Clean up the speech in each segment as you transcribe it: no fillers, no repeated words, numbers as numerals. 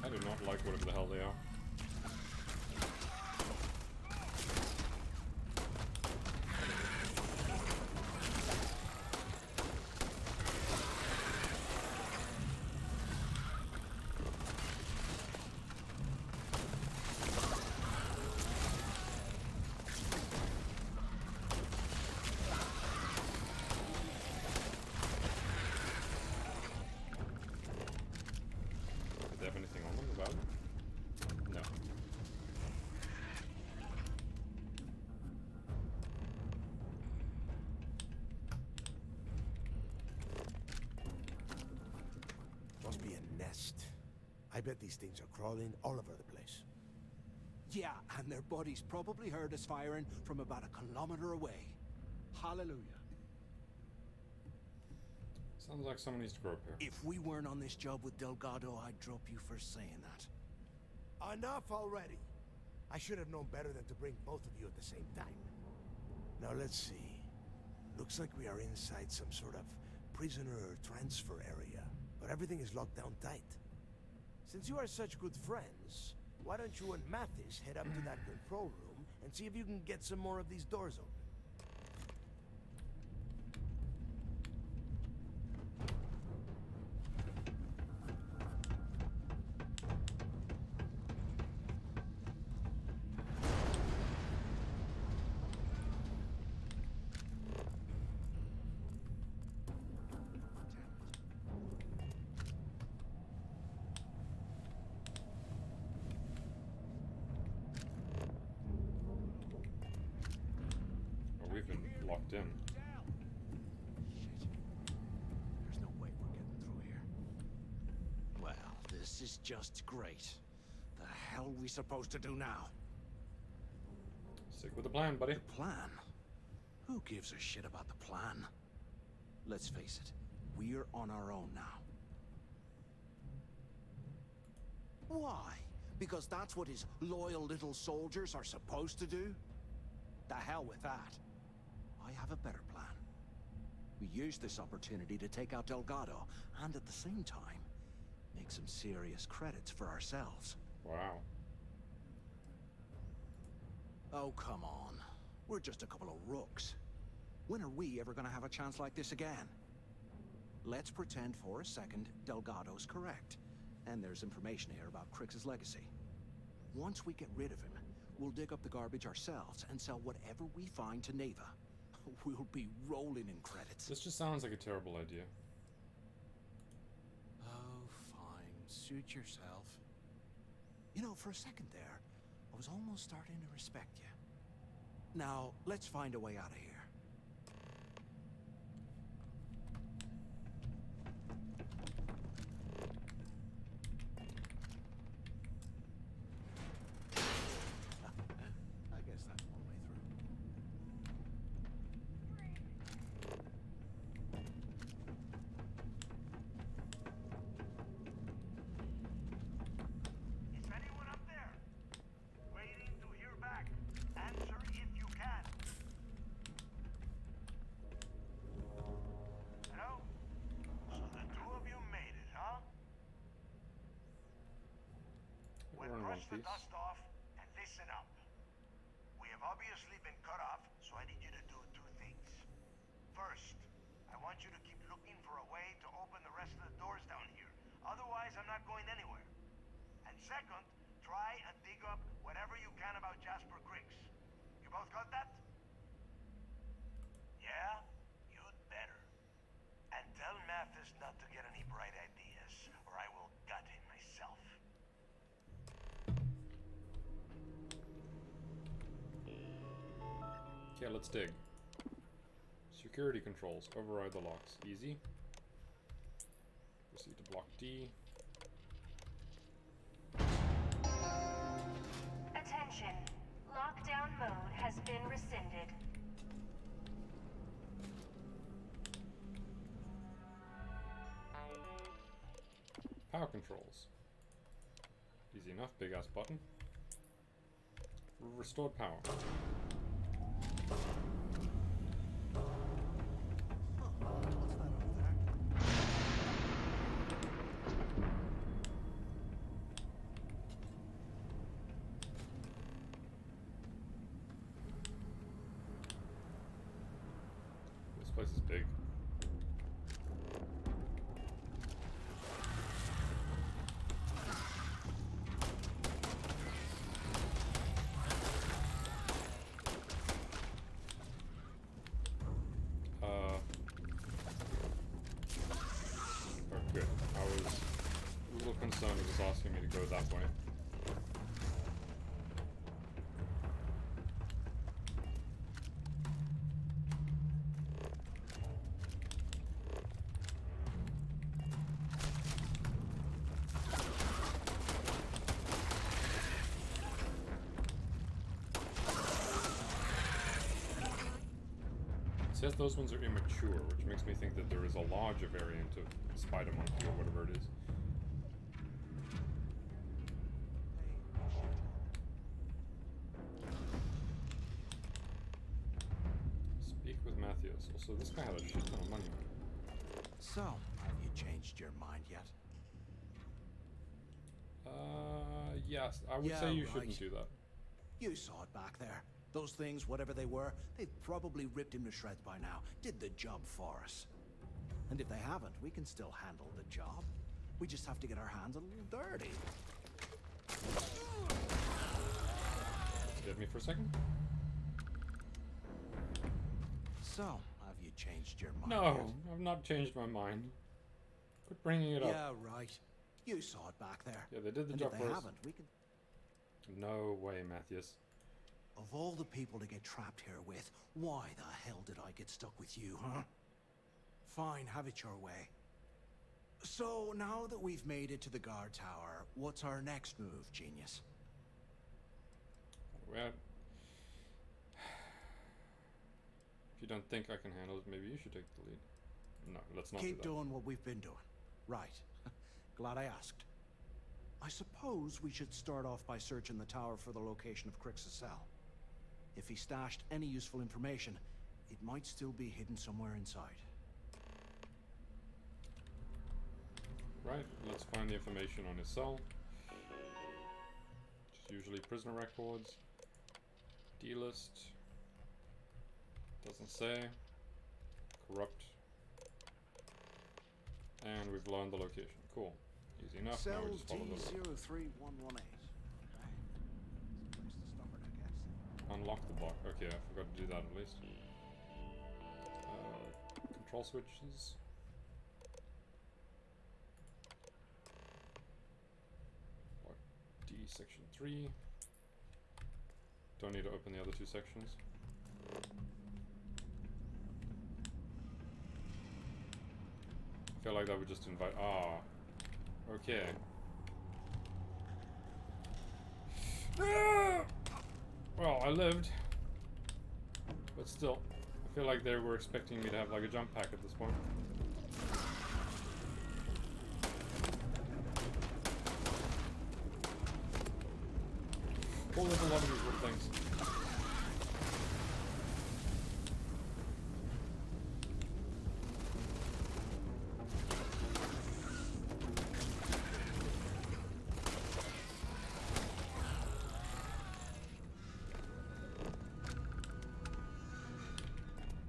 I do not like whatever the hell they are. Do they have anything on them about it? No. Must be a nest. I bet these things are crawling all over the place. Yeah, and their buddies probably heard us firing from about a kilometer away. Hallelujah. Sounds like someone needs to grow up here. If we weren't on this job with Delgado, I'd drop you for saying that. Enough already. I should have known better than to bring both of you at the same time. Now let's see. Looks like we are inside some sort of prisoner transfer area, but everything is locked down tight. Since you are such good friends, why don't you and Mathis head up to that control room and see if you can get some more of these doors open? We've been locked in. Shit. There's no way we're getting through here. Well, this is just great. The hell are we supposed to do now? Stick with the plan, buddy. The plan? Who gives a shit about the plan? Let's face it, we're on our own now. Why? Because that's what his loyal little soldiers are supposed to do? The hell with that. I have a better plan. We use this opportunity to take out Delgado, and at the same time, make some serious credits for ourselves. Wow. Oh, come on. We're just a couple of rooks. When are we ever gonna have a chance like this again? Let's pretend for a second Delgado's correct, and there's information here about Crix's legacy. Once we get rid of him, we'll dig up the garbage ourselves and sell whatever we find to Neva. We'll be rolling in credits. This just sounds like a terrible idea. Oh, fine. Suit yourself. You know, for a second there, I was almost starting to respect you. Now, let's find a way out of here. I guess that's one way through. Is anyone up there? Waiting to hear back. Answer if you can. Hello? So the two of you made it, huh? Well, We're in one brush the piece. dust off and listen up. We have obviously been cut off, so I need you to do two things. First, I want you to keep looking for a way to open the rest of the doors down here. Otherwise, I'm not going anywhere. And second, try and dig up whatever you can about Jasper Griggs. You both got that? Yeah? You'd better. And tell Mathis not to get any bright ideas, or I will gut him myself. Okay, let's dig. Security controls. Override the locks. Easy. Proceed to block D. Attention. Lockdown mode has been rescinded. Power controls. Easy enough, big ass button. Restored power. This place is big. Good. I was a little concerned it was asking me to go that way. It says those ones are immature, which makes me think that there is a larger variant of spider monkey or whatever it is. Speak with Matthias. Also, this guy had a shit ton of money on him. So, have you changed your mind yet? Yes. I would Yeah, say you right. shouldn't do that. You saw it back there. Those things, whatever they were, they've probably ripped him to shreds by now. Did the job for us. And if they haven't, we can still handle the job. We just have to get our hands a little dirty. Scared me for a second. So, have you changed your mind No, I've not changed my mind. Quit bringing it yet? up. Yeah, right. You saw it back there. Yeah, they did the And job if they for us. haven't, we can... No way, Matthias. Of all the people to get trapped here with, why the hell did I get stuck with you, huh? Fine, have it your way. So, now that we've made it to the guard tower, what's our next move, genius? Well, if you don't think I can handle it, maybe you should take the lead. No, let's not Keep do that. doing what we've been doing. Right. Glad I asked. I suppose we should start off by searching the tower for the location of Crix's cell. If he stashed any useful information, it might still be hidden somewhere inside. Right, let's find the information on his cell. Which is usually prisoner records. D-list. Doesn't say. Corrupt. And we've learned the location. Cool. Easy enough. Now Cell we just follow the D03118. unlock the block. Okay, I forgot to do that at least. Control switches. Block D section 3. Don't need to open the other two sections. I feel like that would just invite. Ah. Okay. Well, I lived. But still, I feel like they were expecting me to have like a jump pack at this point. Oh, there's a lot of these little things.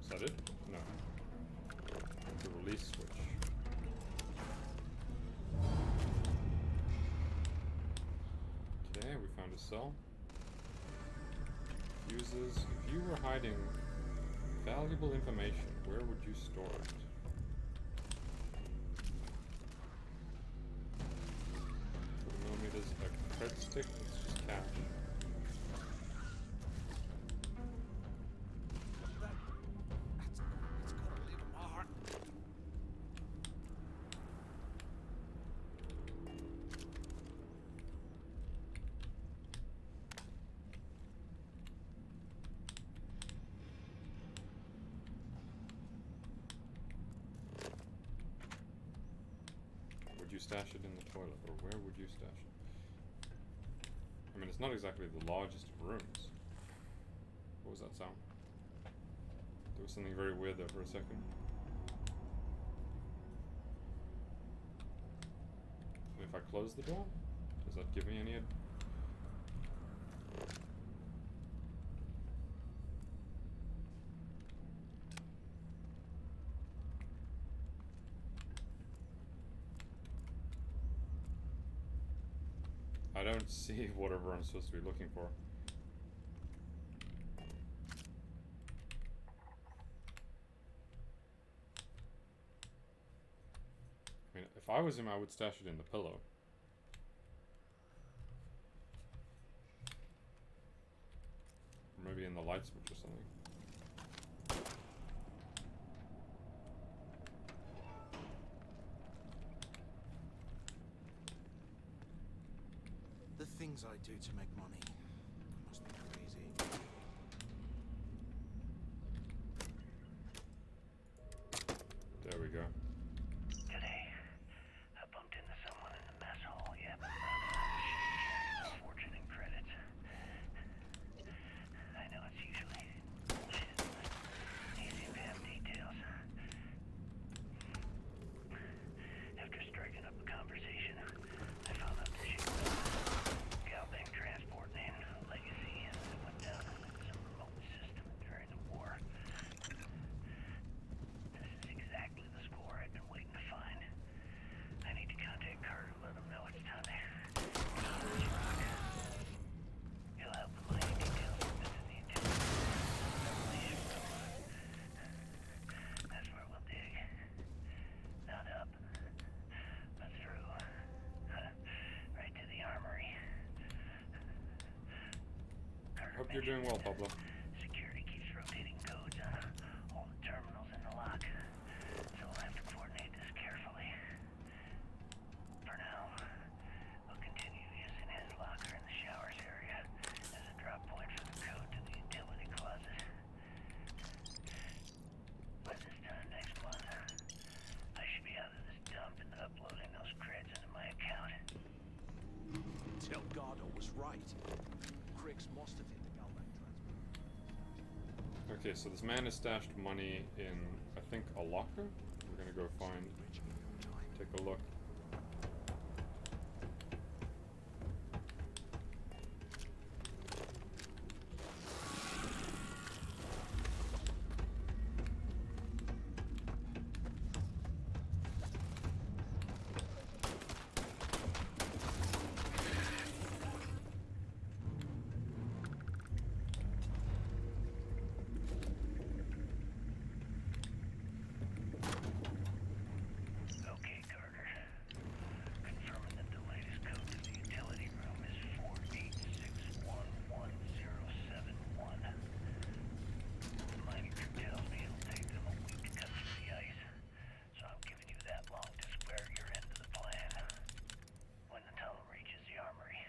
Is that it? No. The release switch. Okay, we found a cell. Fuses. If you were hiding valuable information, where would you store it? 4mm, a credit stick, it's just cash. Would you stash it in the toilet, or where would you stash it? I mean, it's not exactly the largest of rooms. What was that sound? There was something very weird there for a second. And if I close the door, does that give me any... I don't see whatever I'm supposed to be looking for. I mean, if I was him, I would stash it in the pillow. Or maybe in the light switch or something. The things I do to make money must be crazy. There we go. Today, I bumped into someone in the mess hall. Yep. Fortune and credits. I know it's usually easy to have details. After striking up a conversation, I found out the ship gal being transported in Legacy and it went down in some remote system during the war. This is exactly the score I've been waiting to find. I need to contact Carter to let him know it's time to he'll help with mining details of this is the intelligence revelation room. That's where we'll dig. Not up, but through. Right to the armory. Hope you're doing well, Pablo. Security keeps rotating codes on all the terminals in the lock, so we'll have to coordinate this carefully. For now, we'll continue using his locker in the showers area as a drop point for the code to the utility closet. By this time next month, I should be out of this dump and uploading those creds into my account. Delgado was right. Cricks must have hit the Galvan transport. Okay, so this man has stashed money in, I think, a locker? We're gonna go find, take a look. Okay, Carter. Confirming that the latest code to the utility room is 4861171. The mining crew tells me it'll take them a week to cut through the ice, so I'm giving you that long to square your end of the plan. When the tunnel reaches the armory,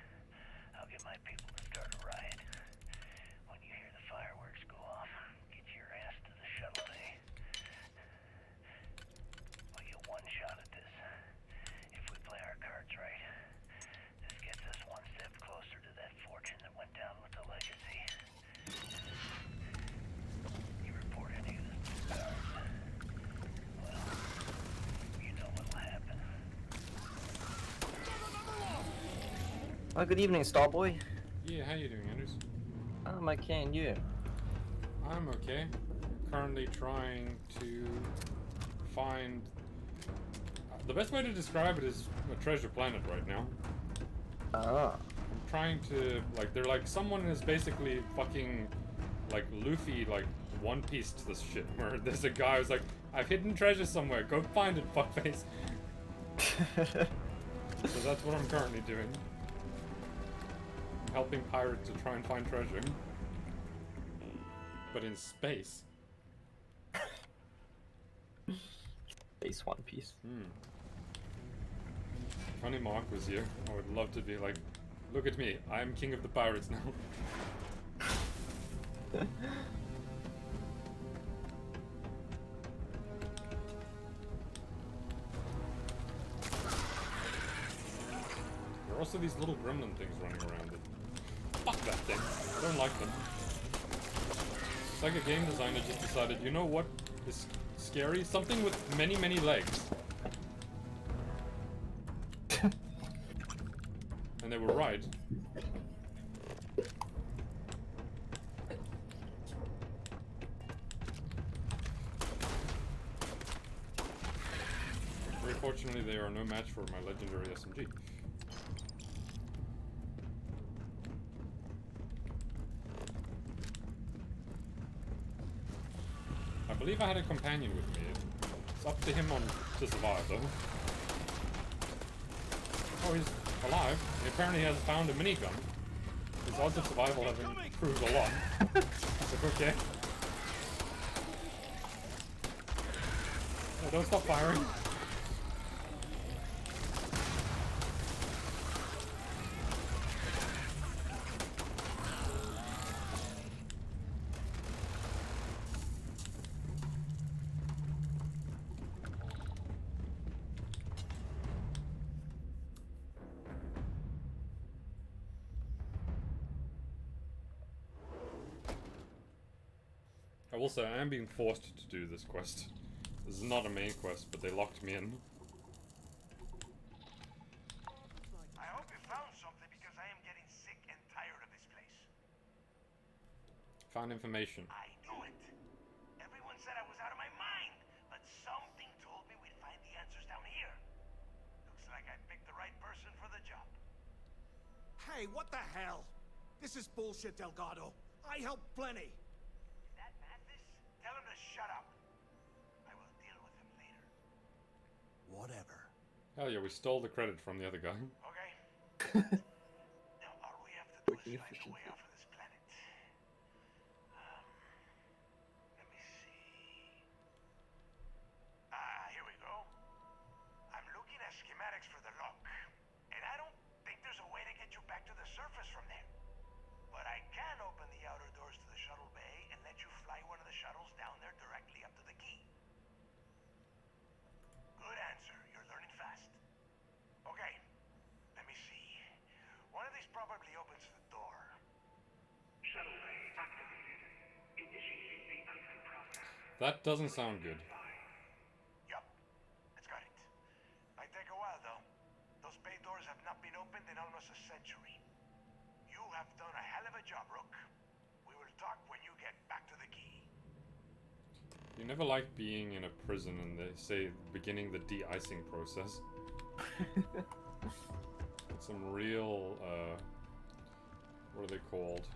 I'll get my people to start a riot. When you hear the fireworks go off, get your ass to the shuttle bay. We'll get one shot at this. If we play our cards right, this gets us one step closer to that fortune that went down with the Legacy. You report any of this to the guards, well, you know what'll happen. Oh, good evening, Starboy. Yeah, how you doing, Anders? I'm okay, and you? I'm okay. Currently trying to find... the best way to describe it is a treasure planet right now. Ah. I'm trying to, like, they're like, someone is basically fucking, like, Luffy, like, One Piece to this shit, where there's a guy who's like, I've hidden treasure somewhere, go find it, fuckface. So that's what I'm currently doing. I'm helping pirates to try and find treasure. But in space. Base One Piece. If only Mark was here, I would love to be like, look at me, I'm king of the pirates now. There are also these little gremlin things running around it. things. I don't like them. It's like a game designer just decided, you know what is scary? Something with many, many legs. And they were right. Very fortunately, they are no match for my legendary SMG. I believe I had a companion with me. It's up to him to survive, though. Oh, he's alive. He apparently has found a minigun. His odds of survival have improved a lot. It's like, okay. Oh, don't stop firing. I will say, I am being forced to do this quest. This is not a main quest, but they locked me in. I hope you found something because I am getting sick and tired of this place. Found information. I knew it. Everyone said I was out of my mind, but something told me we'd find the answers down here. Looks like I picked the right person for the job. Hey, what the hell? This is bullshit, Delgado. I helped plenty. Is that Mathis? Tell him to shut up. I will deal with him later. Whatever. Hell yeah, we stole the credit from the other guy. Okay. Now all we have to do Working is find a way efficiently. out of this planet. Let me see. Here we go. I'm looking at schematics for the lock, and I don't think there's a way to get you back to the surface from there. But I can open the outer doors to the shuttle bay and let you fly one of the shuttles down there directly up to the key. Good answer. You're learning fast. Okay. Let me see. One of these probably opens the door. Shuttle bay activated. Initiating the icing process. That doesn't sound good. Yup. It's got it. Might take a while though. Those bay doors have not been opened in almost a century. You have done a hell of a job, Rook. We will talk when you get back to the key. You never like being in a prison and they say beginning the de-icing process. It's some real, what are they called?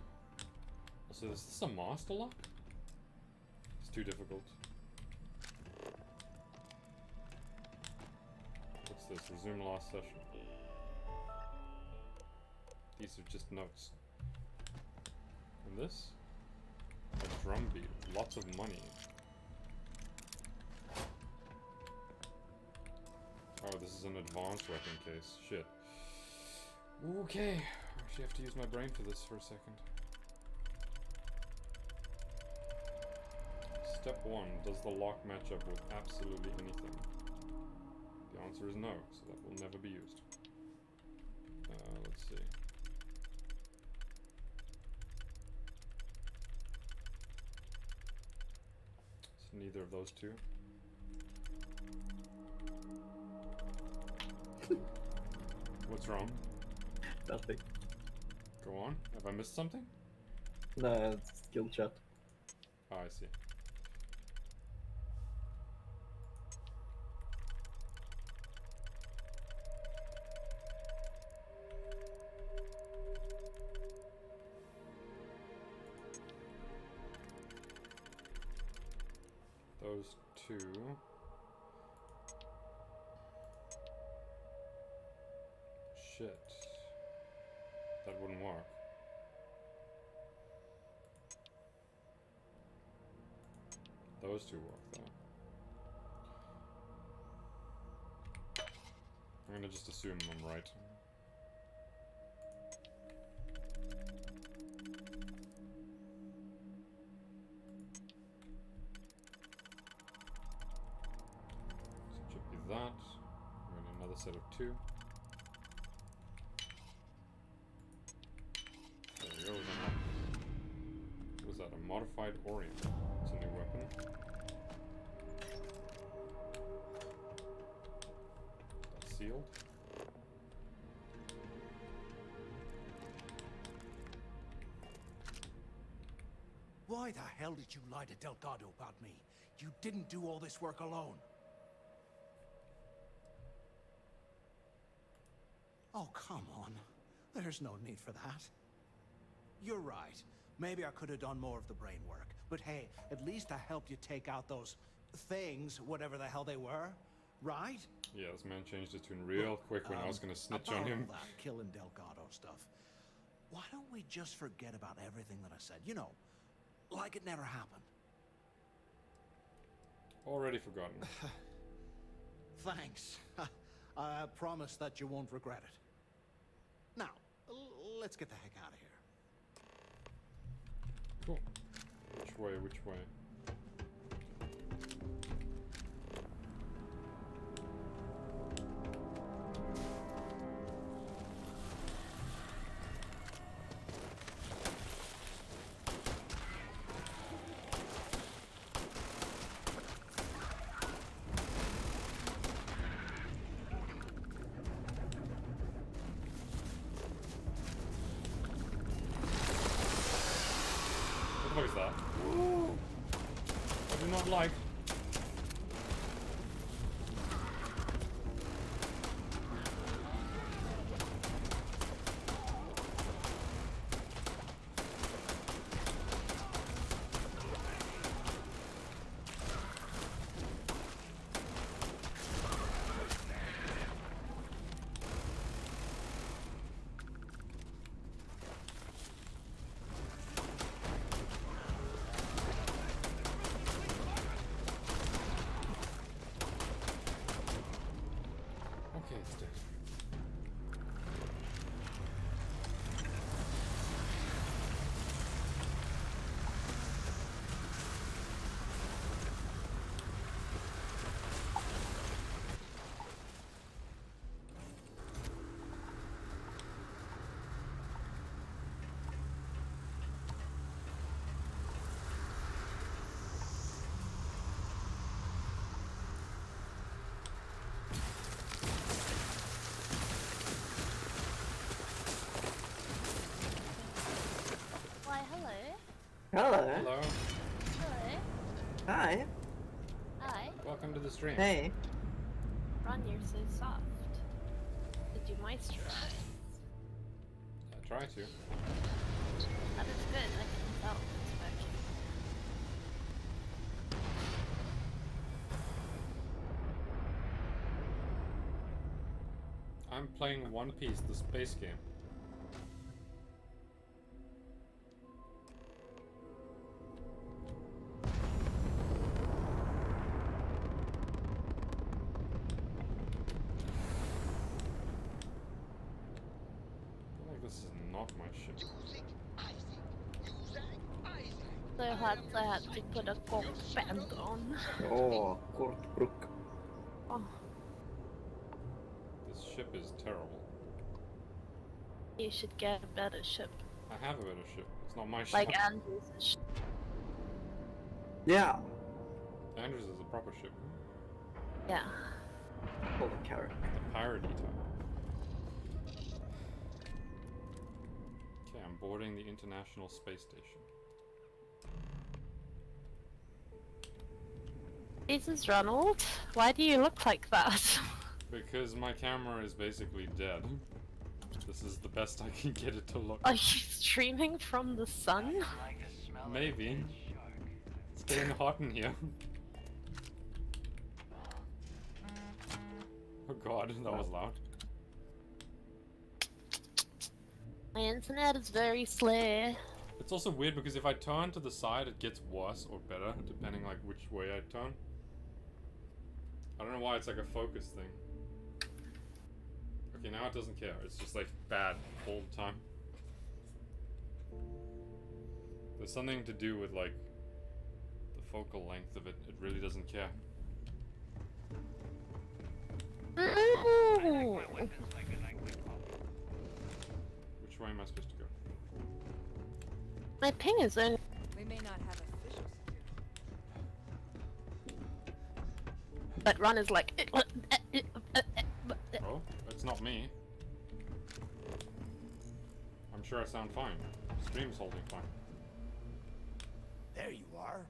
Also, is this a master lock? It's too difficult. What's this? Resume last session. These are just notes. And this? A drum beat. Lots of money. Oh, this is an advanced weapon case. Shit. Okay. I actually have to use my brain for this for a second. Step 1. Does the lock match up with absolutely anything? The answer is no, so that will never be used. Let's see. It's neither of those two. What's wrong? Nothing. Go on. Have I missed something? No, it's skill chat. Oh, I see. Those two. Shit. That wouldn't work. Those two work though. I'm gonna just assume I'm right. So it should be that. And another set of two. There we go, then Modified Orient. It's a new weapon. That's sealed. Why the hell did you lie to Delgado about me? You didn't do all this work alone. Oh, come on. There's no need for that. You're right. Maybe I could have done more of the brain work. But hey, at least I helped you take out those things, whatever the hell they were. Right? Yeah, this man changed his tune real quick when I was gonna snitch on about him. all that killing Delgado stuff. Why don't we just forget about everything that I said? You know, like it never happened. Already forgotten. Thanks. I promise that you won't regret it. Now, let's get the heck out of here. Cool. Which way, which way? What the fuck is that? I do not like. Okay, it's dead. Why, hello. Hello. Hello. Hello. Hi. Hi. Welcome to the stream. Hey. Ron, you're so soft. Did you moisturize? I try to. That is good. I can tell it's working. I'm playing One Piece, the space game. I feel like this is not my ship. So I had to put a gold band on. Oh, Kortbrook. Oh, This ship is terrible. you should get a better ship. I have a better ship. It's not my ship. Like Andrew's ship. Yeah. Andrews is a proper ship. Yeah. Hold a carrot. The piratey type. Okay, I'm boarding the International Space Station. Jesus, Ronald, why do you look like that? Because my camera is basically dead. This is the best I can get it to look. Are you streaming from the sun? Maybe. It's getting hot in here. Oh god, that was loud. My internet is very slow. It's also weird because if I turn to the side it gets worse or better, depending like which way I turn. I don't know why it's like a focus thing. Okay, now it doesn't care. It's just like bad all the time. There's something to do with like the focal length of it. It really doesn't care. Ooh. Which way am I supposed to go? My ping is only. We may not but Ron is like. Oh, it's not me. I'm sure I sound fine. Stream's holding fine. There you are.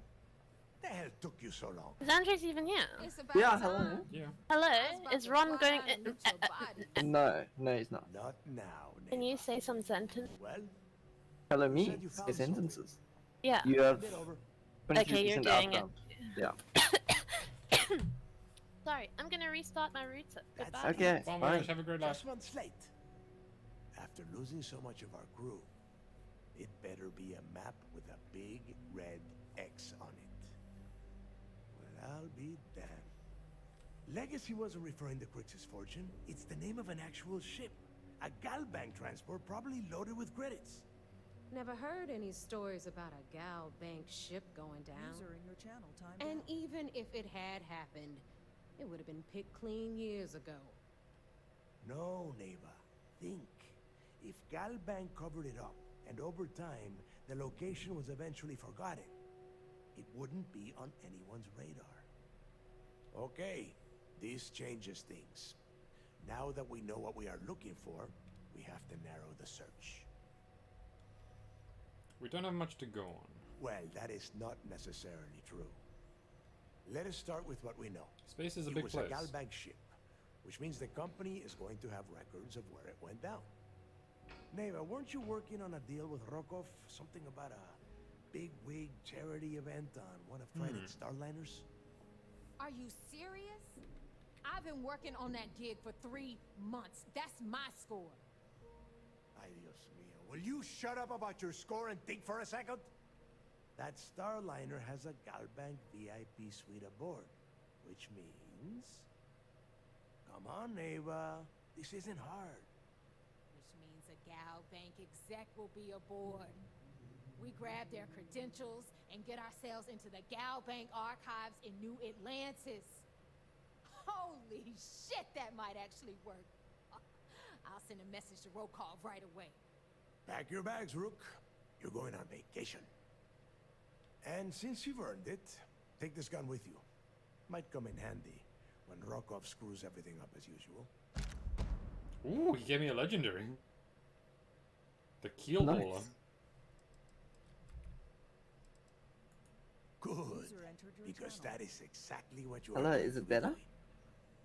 The hell took you so long? Is Andres even here? Yeah, hello. Yeah. Hello? Is Ron going? No, no, he's not. Not now, Can you neighbor. say some sentence? Well, Hello, You me. said you Say found something. sentences. Yeah. You have bit over. 23% Okay, you're doing it. outbound. Yeah. Sorry, I'm gonna restart my router. That's Goodbye. Okay, Well, fine. have a great life. Just months late. After losing so much of our crew, it better be a map with a big red X on it. Well, I'll be damned. Legacy wasn't referring to Crix's fortune. It's the name of an actual ship. A Galbank transport probably loaded with credits. Never heard any stories about a Gal Bank ship going down. User in your channel timed And out. even if it had happened, it would have been picked clean years ago. No, Neva. Think. If Galbank covered it up, and over time, the location was eventually forgotten, it wouldn't be on anyone's radar. Okay, this changes things. Now that we know what we are looking for, we have to narrow the search. We don't have much to go on. Well, that is not necessarily true. Let us start with what we know. Space is a It big was place. a Galbank ship, which means the company is going to have records of where it went down. Neva, weren't you working on a deal with Rokov? Something about a big wig charity event on one of Trident's Starliners? Are you serious? I've been working on that gig for 3 months. That's my score. Ay, Dios mío. Will you shut up about your score and think for a second? That Starliner has a Galbank VIP suite aboard, which means... Come on, Neva. This isn't hard. Which means a Gal Bank exec will be aboard. We grab their credentials and get ourselves into the Gal Bank archives in New Atlantis. Holy shit, that might actually work. I'll send a message to Rokov right away. Pack your bags, Rook. You're going on vacation. And since you've earned it, take this gun with you. Might come in handy when Rokov screws everything up as usual. Ooh, he gave me a legendary. The keel Nice. holder. Good, User entered your because channel. that is exactly what you Hello, are going is to it be better? doing.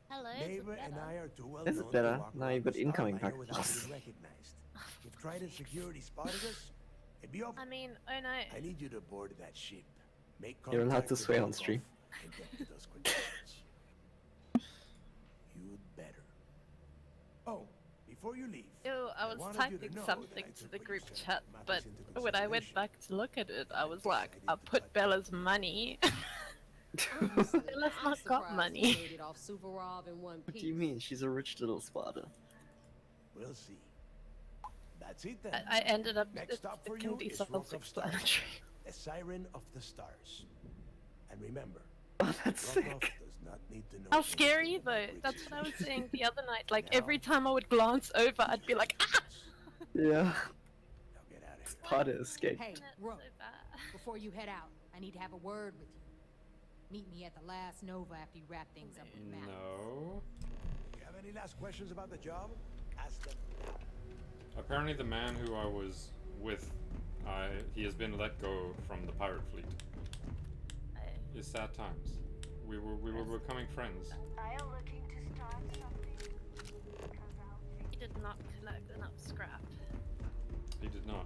Hello, is it Neva and better? I are too well Is it known better? to walk Now around you've got the incoming Starliner without packages. being recognized. If Trident security spotted us, it'd be over. I mean, oh no. I need you to board that ship. Make You're allowed contact to with swear on Rokov stream. and get to those credentials. You'd better. Oh, before you leave. Ew, I was wanted you to typing know something that I to took the what you group said chat, about but matters into when I went consideration. back to look at it, I was decided like, I to put cut Bella's money. Honestly, Bella's I'm not got surprised money. you made it off Suvorov in one What piece. do you mean? She's a rich little Sparta. We'll see. That's it then. I ended up. Next It, stop for it can you be is Rock of self-explanatory. Stars, the siren of the stars. And remember, Oh, that's Rokov sick. does not need to know How anything scary about though. Briggs' That's what I was situation. saying the other night. Like Now- every time I would glance over, I'd be like, ah! Yeah. Now get out of here. Sparta escaped. Hey, That's Rook, so bad. before you head out, I need to have a word with you. Meet me at the last Nova after you wrap things up with Matt. No. You have any last questions about the job? Ask them now. Apparently the man who I was with, he has been let go from the pirate fleet. It's sad times. We were becoming friends. Are you looking to start something? Because I'll He did not collect enough scrap. He did not.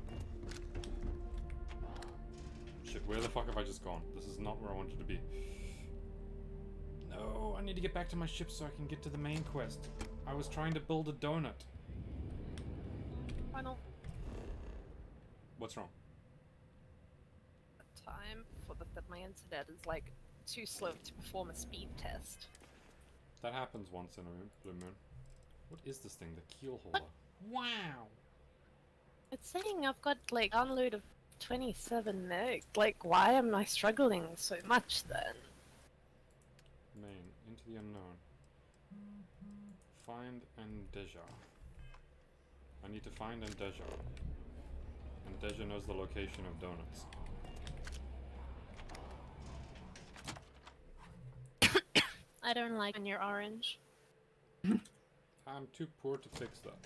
Shit, where the fuck have I just gone? This is not where I wanted to be. No, I need to get back to my ship so I can get to the main quest. I was trying to build a donut. Final What's wrong? time for that my internet is like too slow to perform a speed test. That happens once in a blue moon. What is this thing? The keel holder. Wow! It's saying I've got like download of 27 meg. Like, why am I struggling so much then? Main, into the unknown. Find Endeja. I need to find Endeja. Endeja knows the location of donuts. I don't like when you're orange. I'm too poor to fix that.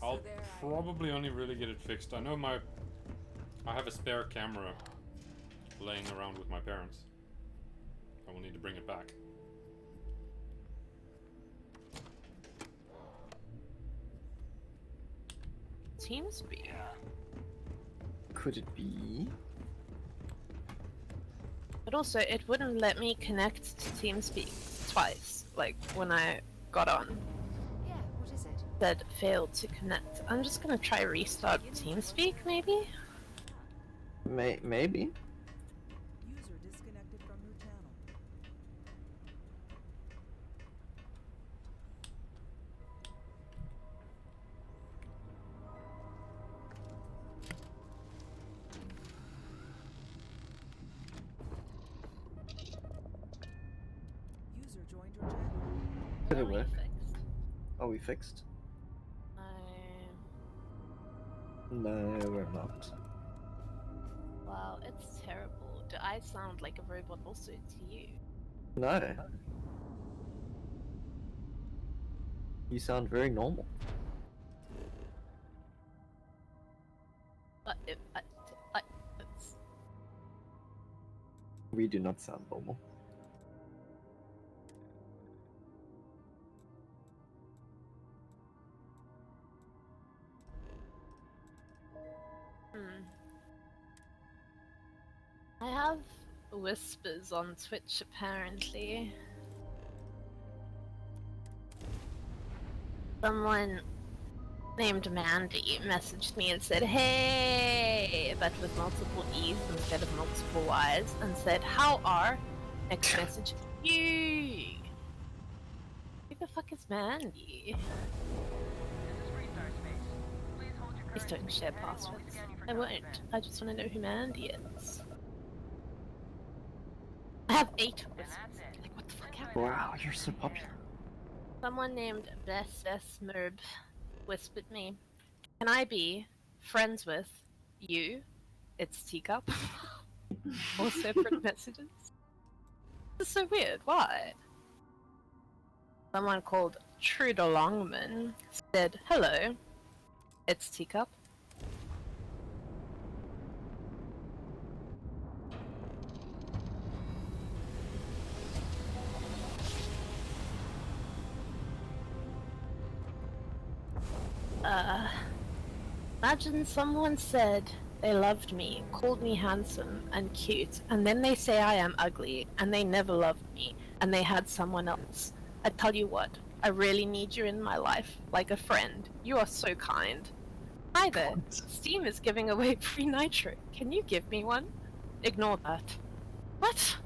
I'll probably only really get it fixed. I know I have a spare camera laying around with my parents. I will need to bring it back. TeamSpeak. Could it be? But also, it wouldn't let me connect to TeamSpeak twice. Like when I got on, Yeah, what is it? said failed to connect. I'm just gonna try restart TeamSpeak, maybe. Maybe. User disconnected from your channel. User joined your channel. Did it Where are we work? fixed? Are we fixed? I... No, we're not. Wow, it's terrible. Do I sound like a robot also to you? No. You sound very normal. But it's... We do not sound normal. I have whispers on Twitch apparently. Someone named Mandy messaged me and said, "Hey," but with multiple E's instead of multiple Y's, and said, "How are?" Next message, you. Who the fuck is Mandy? Please don't share passwords. I won't. I just want to know who Mandy is. I have 8 whispers. Like, what the fuck happened? Wow, you're so popular. Someone named Bess Merb whispered me, "Can I be friends with you? It's Teacup." All separate messages. This is so weird. Why? Someone called Truda Longman said, "Hello, it's Teacup." Imagine someone said they loved me, called me handsome and cute, and then they say I am ugly, and they never loved me, and they had someone else. I tell you what, I really need you in my life, like a friend. You are so kind. Hi there, Steam is giving away free nitro. Can you give me one? Ignore that. What?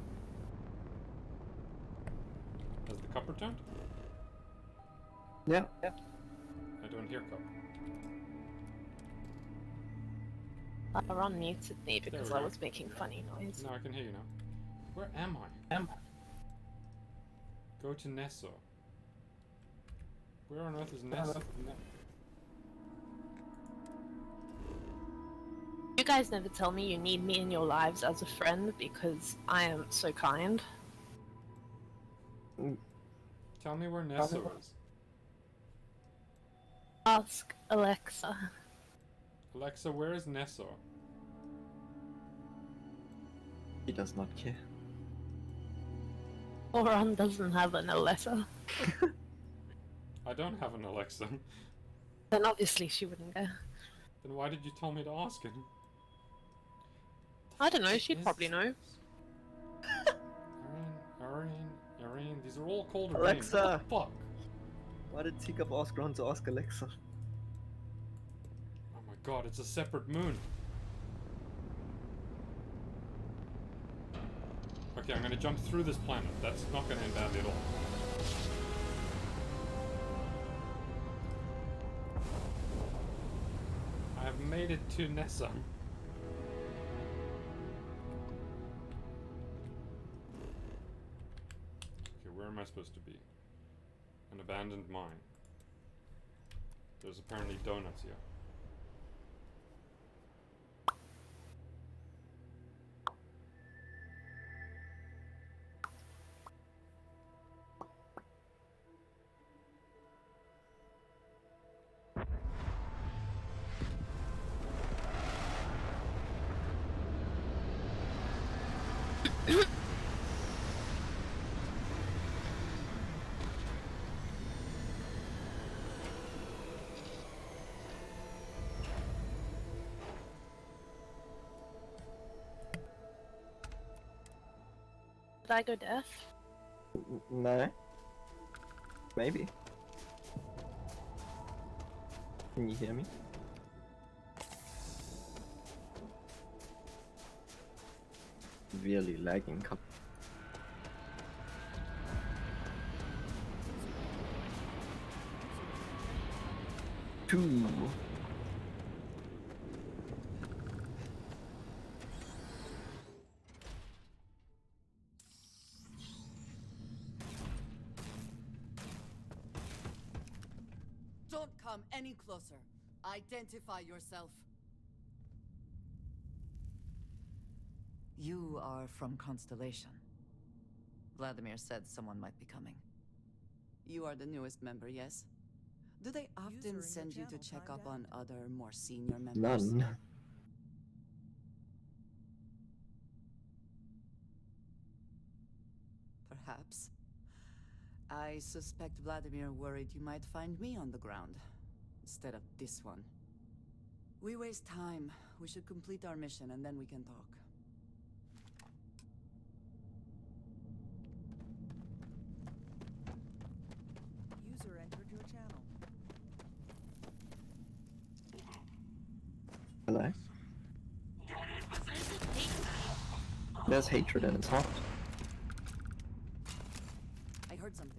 Has the cup returned? Yeah. I don't hear cup. Ron muted me because we I go. was making funny noise. No, I can hear you now. Where am I? Go to Nesso. Where on earth is Nesso? You guys never tell me you need me in your lives as a friend because I am so kind. Tell me where Nesso is. Ask Alexa. Alexa, where is Nesso? He does not care. Oron doesn't have an Alexa. I don't have an Alexa. Then obviously she wouldn't go. Then why did you tell me to ask him? I don't know, she'd probably know. Irene, these are all called Irene. Alexa! What the fuck? Why did Teacup ask Ron to ask Alexa? Oh my god, it's a separate moon. Okay, I'm gonna jump through this planet. That's not gonna end badly at all. I have made it to Nessa. Okay, where am I supposed to be? An abandoned mine. There's apparently donuts here. Did I go deaf? No. Maybe. Can you hear me? Really lagging cup. Two. Don't come any closer. Identify yourself. You are from Constellation. Vladimir said someone might be coming. You are the newest member, yes? Do they often send you to check up on other, more senior members? None. Perhaps. I suspect Vladimir worried you might find me on the ground, instead of this one. We waste time. We should complete our mission and then we can talk. User entered your channel. Hello? There's hatred in its heart. I heard something.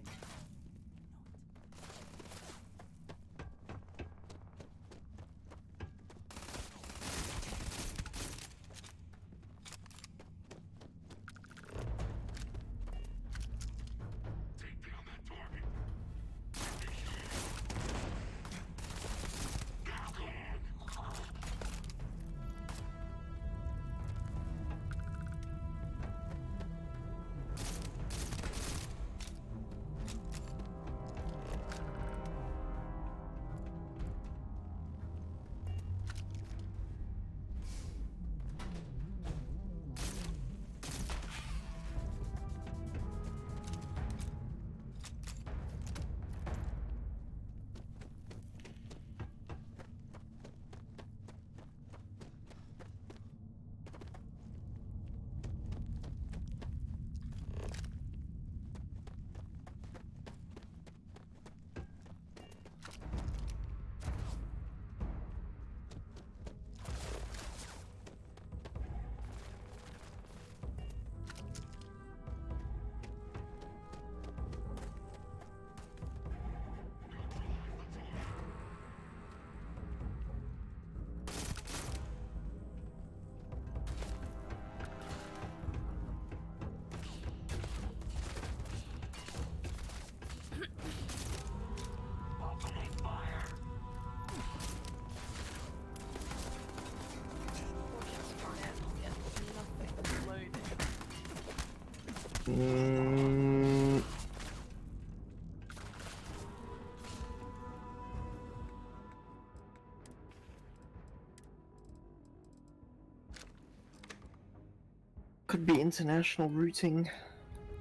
Could be international routing.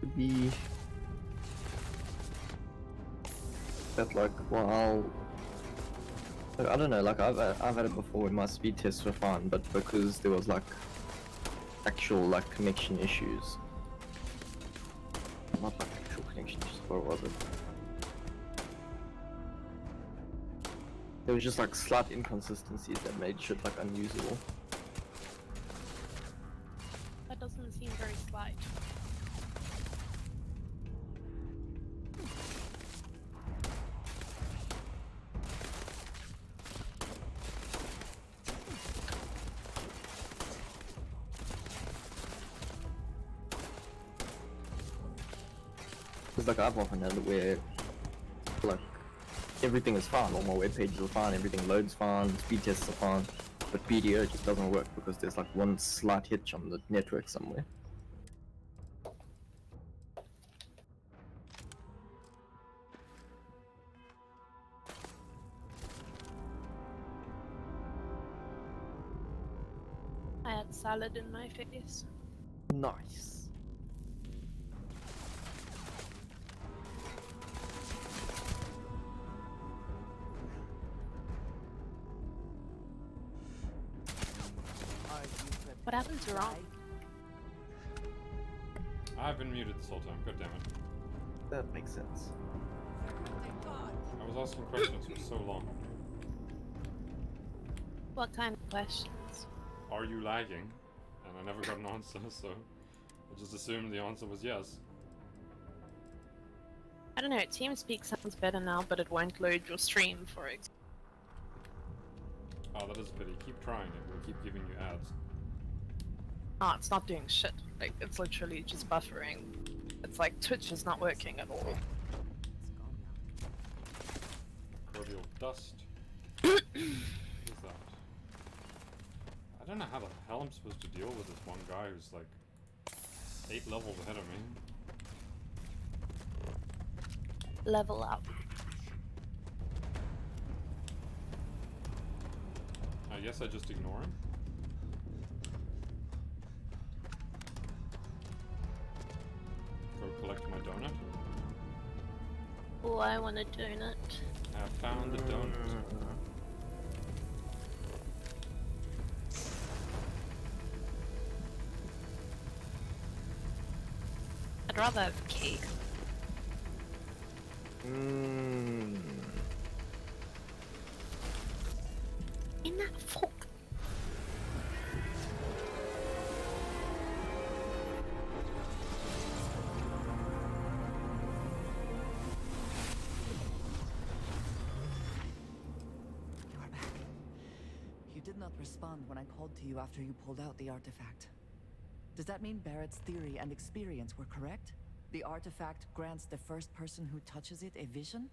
Could be that, like, well, I don't know. Like I've had it before when my speed tests were fine, but because there was like actual like connection issues, not like actual connection issues. What was it? There was just like slight inconsistencies that made shit like unusable. That doesn't seem very slight. Because like I've often had it where like everything is fine, all my web pages are fine, everything loads fine, speed tests are fine, but BDO just doesn't work because there's like one slight hitch on the network somewhere. I had salad in my face. Nice. What happened to wrong? I've been muted this whole time. God damn it. That makes sense. I was asking questions for so long. What kind of questions? Are you lagging? And I never got an answer, so I just assumed the answer was yes. I don't know, TeamSpeak sounds better now, but it won't load your stream, for example. Oh, that is a pity. Keep trying it. We'll keep giving you ads. Oh, it's not doing shit. Like, it's literally just buffering. It's like Twitch is not working at all. Cordial dust. What is that? I don't know how the hell I'm supposed to deal with this one guy who's like 8 levels ahead of me. Level up. I guess I just ignore him. Go collect my donut. Oh, I want a donut. I found the donut. I'd rather have cake. In that fork. You are back. You did not respond when I called to you after you pulled out the artifact. Does that mean Barrett's theory and experience were correct? The artifact grants the first person who touches it a vision?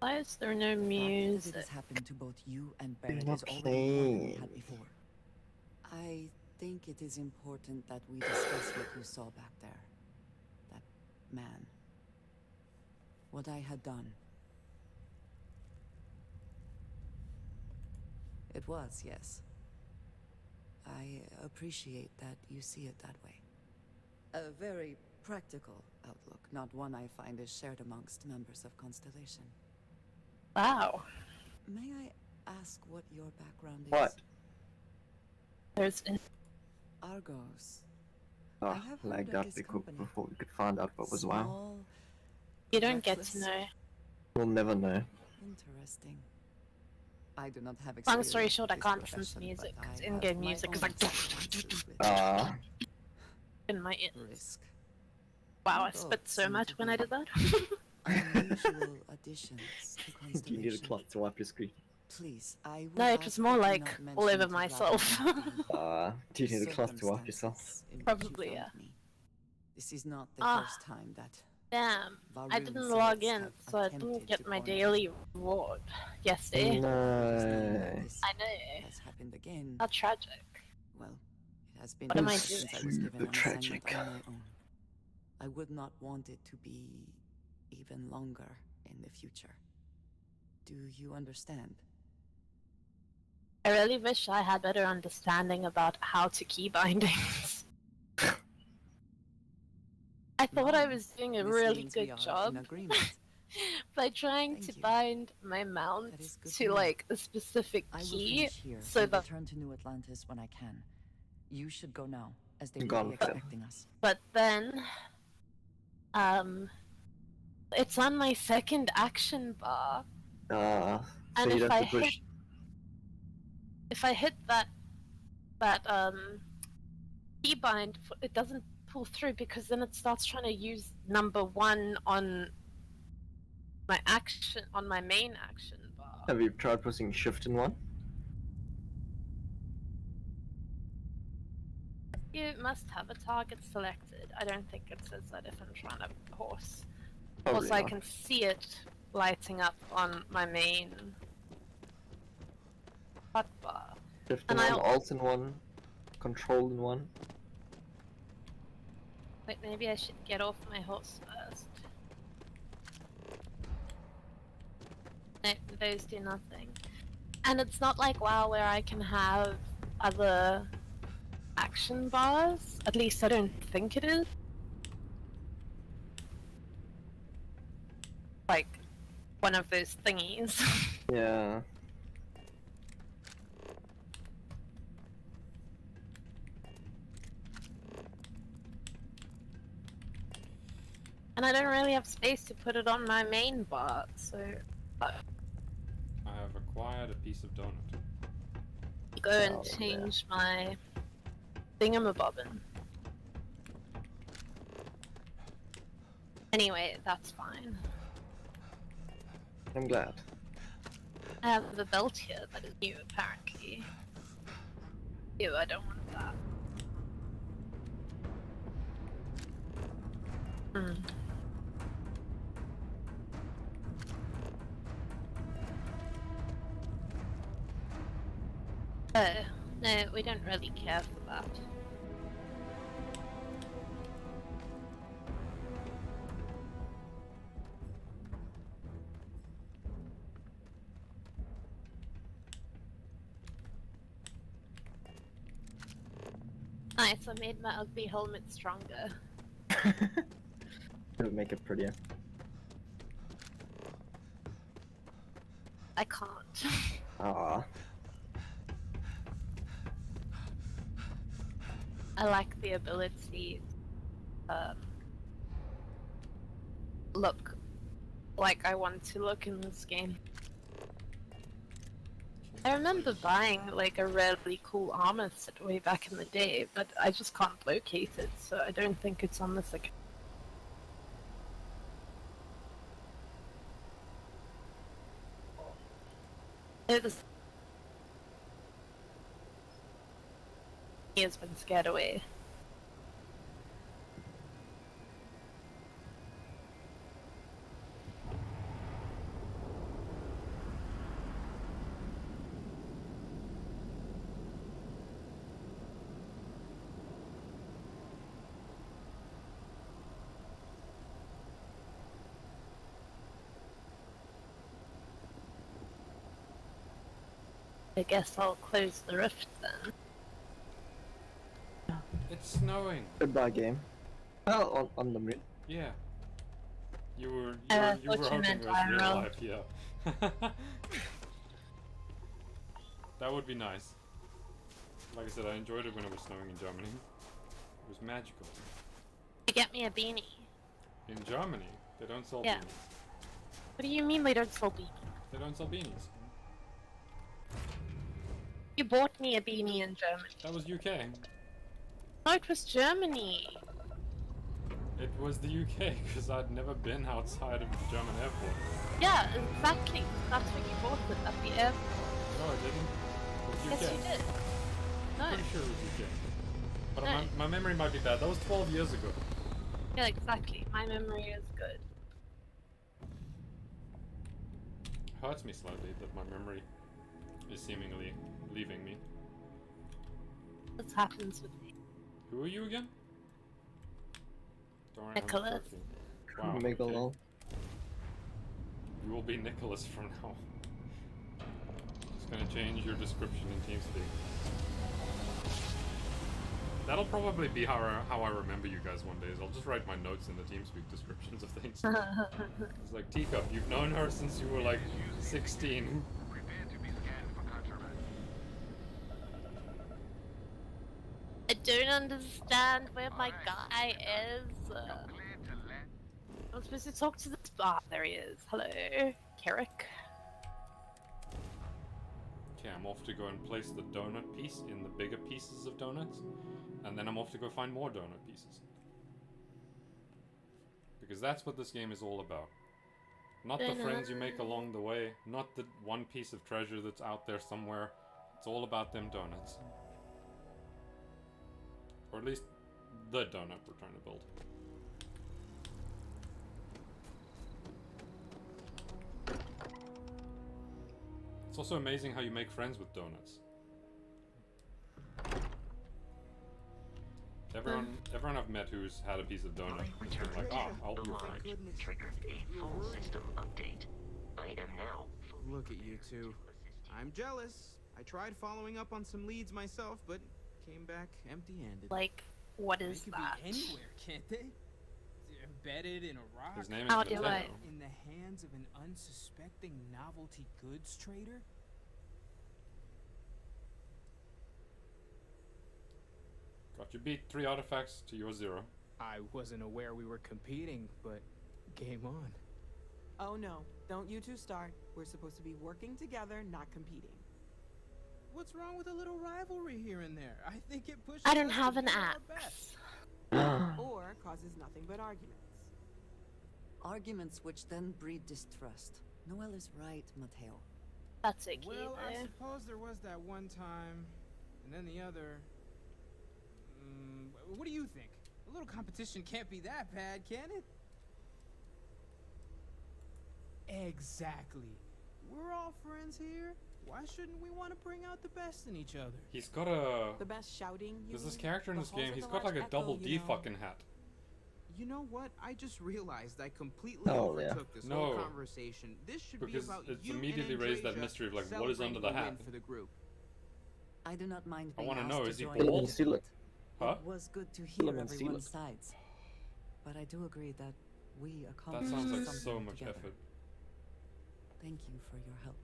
Why is there no The fact that music? it has happened to both you and Barrett not is already more than we playing. had before. I think it is important that we discuss what you saw back there. That man. What I had done. It was, yes. I appreciate that you see it that way. A very practical outlook, not one I find is shared amongst members of Constellation. Wow. May I ask what your background is? What? There's an Argos. Oh, I have heard lagged of out this before company. we could find out what was wow. Small, you don't get reckless. to know. We'll never know. Interesting. I do not have Long experience story short, I with can't this listen to profession, music but because I in-game have my music is own like experiences with in my ear. risk. Wow, I You spit both so seem much to when I be did that. Unusual additions to Do you Constellation. need a cloth to wipe your screen? Please, I would No, it ask was more that you like not all mention over to myself. Vladimir Do you need the a cloth to wipe yourself? circumstances in which you Probably, found yeah. me. This is not the Ah. first time that Damn, I Varun didn't log zealots in, have so I attempted didn't get to my corner me. daily reward yesterday. Just knowing that No. this I know. has happened again. How tragic. Well, it has been What am I months doing? since I was given Super an assignment tragic. on my own. I would not want it to be even longer in the future. Do you understand? I really wish I had better understanding about how to key bindings. I thought I None. was doing a This really means we good are job in agreement. by trying Thank to you. bind my That mount is good to to know. like a specific I will key, finish here so and that. return to New Atlantis when I can. You should go now, as they will Gone be forever. expecting us. But then, it's on my second action bar, So and you if don't I have to push. if I hit that keybind, it doesn't pull through because then it starts trying to use number 1 on my main action bar. Have you tried pressing shift in one? You must have a target selected. I don't think it says that if I'm trying to horse. Probably Also, I not. can see it lighting up on my main hotbar. Shift And in one, I'll- alt in one, control in one. Wait, maybe I should get off my horse first. No, those do nothing. And it's not like WoW where I can have other action bars. At least I don't think it is. Like one of those thingies. Yeah. And I don't really have space to put it on my main bar, so I have acquired a piece of donut. go and Oh, change my thingamabobbin. Anyway, that's fine. I'm glad. I have the belt here that is new, apparently. Ew, I don't want that. Hmm. Oh, no, we don't really care for that. Nice, I made my ugly helmet stronger. It'll make it prettier. I can't. Ah. I like the ability to look like I want to look in this game. I remember buying like a really cool armor set way back in the day, but I just can't locate it, so I don't think it's on this account. Oh, this he has been scared away. I guess I'll close the rift then. It's snowing. Goodbye, game. Oh, on the moon. Yeah. You were thought you hoping meant it was real IRL. life, yeah. That would be nice. Like I said, I enjoyed it when it was snowing in Germany. It was magical. You get me a beanie. In Germany, they don't sell Yeah. beanies. What do you mean they don't sell beanies? They don't sell beanies. You bought me a beanie in Germany. That was UK. No, it was Germany. It was the UK, because I'd never been outside of the German airport. Yeah, exactly. That's when you bought it at the airport. No, I didn't. It was UK. Yes, you did. No. Pretty sure it was UK. But No. my memory might be bad. That was 12 years ago. Yeah, exactly. My memory is good. Hurts me slightly that my memory is seemingly leaving me. This happens with me. Who are you again? Don't worry, I'm Nicholas. joking. Wow, Make a okay. lol. You will be Nicholas from now on. Just gonna change your description in TeamSpeak. That'll probably be how I remember you guys one day, is I'll just write my notes in the TeamSpeak descriptions of things. It's like, Teacup, you've known her since you were like 16. I don't understand where my guy is. I'm supposed to talk to this bar. There he is. Hello, Carrick. Okay, I'm off to go and place the donut piece in the bigger pieces of donuts, and then I'm off to go find more donut pieces. Because that's what this game is all about. Not the friends you make along the way, not the one piece of treasure that's out there somewhere. It's all about them donuts. Or at least the donut we're trying to build. It's also amazing how you make friends with donuts. Everyone I've met who's had a piece of donut has been like, oh, I'll be your friend. Triggered a full system update. I am now. Look at you two. I'm jealous. I tried following up on some leads myself, but came back empty-handed. Like, what is They could that? be anywhere, can't they? Embedded in a rock. His name is How do Nintendo. I? In the hands of an unsuspecting novelty goods trader? Got you beat. 3 artifacts to your 0. I wasn't aware we were competing, but game on. Oh no, don't you two start. We're supposed to be working together, not competing. What's wrong with a little rivalry here and there? I think it pushes I don't us have to an be our axe. best. Or causes nothing but arguments. Arguments which then breed distrust. Noel is right, Mateo. That's okay, Well, I though. suppose there was that one time, and then the other. What do you think? A little competition can't be that bad, can it? Exactly. We're all friends here. Why shouldn't we want to bring out the best in each other? He's got a... The best shouting. There's this mean? character in The this halls game, of he's the got like large a double echo, D you know. fucking hat. You know what? I just realized I completely Oh, yeah. overtook this whole conversation. This should Because be about it's you immediately and raised that Andreja mystery of like, what is under the celebrating a hat? win for the group. I do not mind I being want to asked know, to is he join Kill him the and bald? steal it. Huh? It was good to Kill hear him and steal everyone's it. sides. But I do agree that we That accomplished sounds like something so much together. effort. Thank you for your help.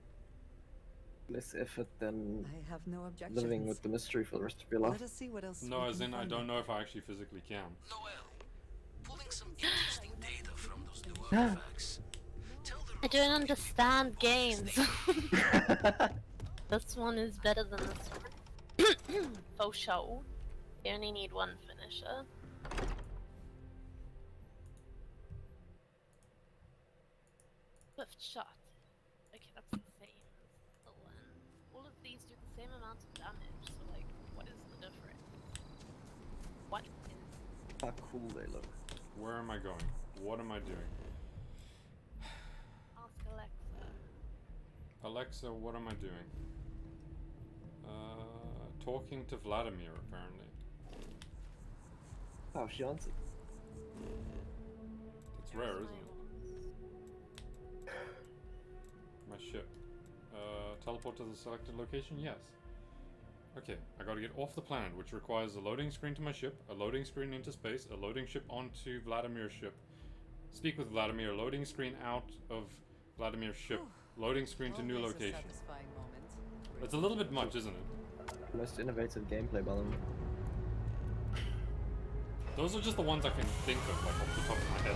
Less effort than I have no objections. living with the mystery for the rest of your life. Let us see what else No, we as can in, I find don't out. know if I actually physically can. Noel, pulling some interesting data from those new artifacts. I don't understand games. This one is better than this one. For sure. You only need one finisher. Swift shot. Okay, that's the same as the one. All of these do the same amount of damage, so like, what is the difference? What is... How cool they look. Where am I going? What am I doing? Ask Alexa. Alexa, what am I doing? Talking to Vladimir, apparently. Oh, she answered. It's rare, isn't it? My ship. Teleport to the selected location? Yes. Okay, I gotta get off the planet, which requires a loading screen to my ship, a loading screen into space, a loading ship onto Vladimir's ship. Speak with Vladimir, loading screen out of Vladimir's ship, loading screen to new Always a location. satisfying moment. It's a little bit much, isn't it? Most innovative gameplay by them. Those are just the ones I can think of, like off the top of my head.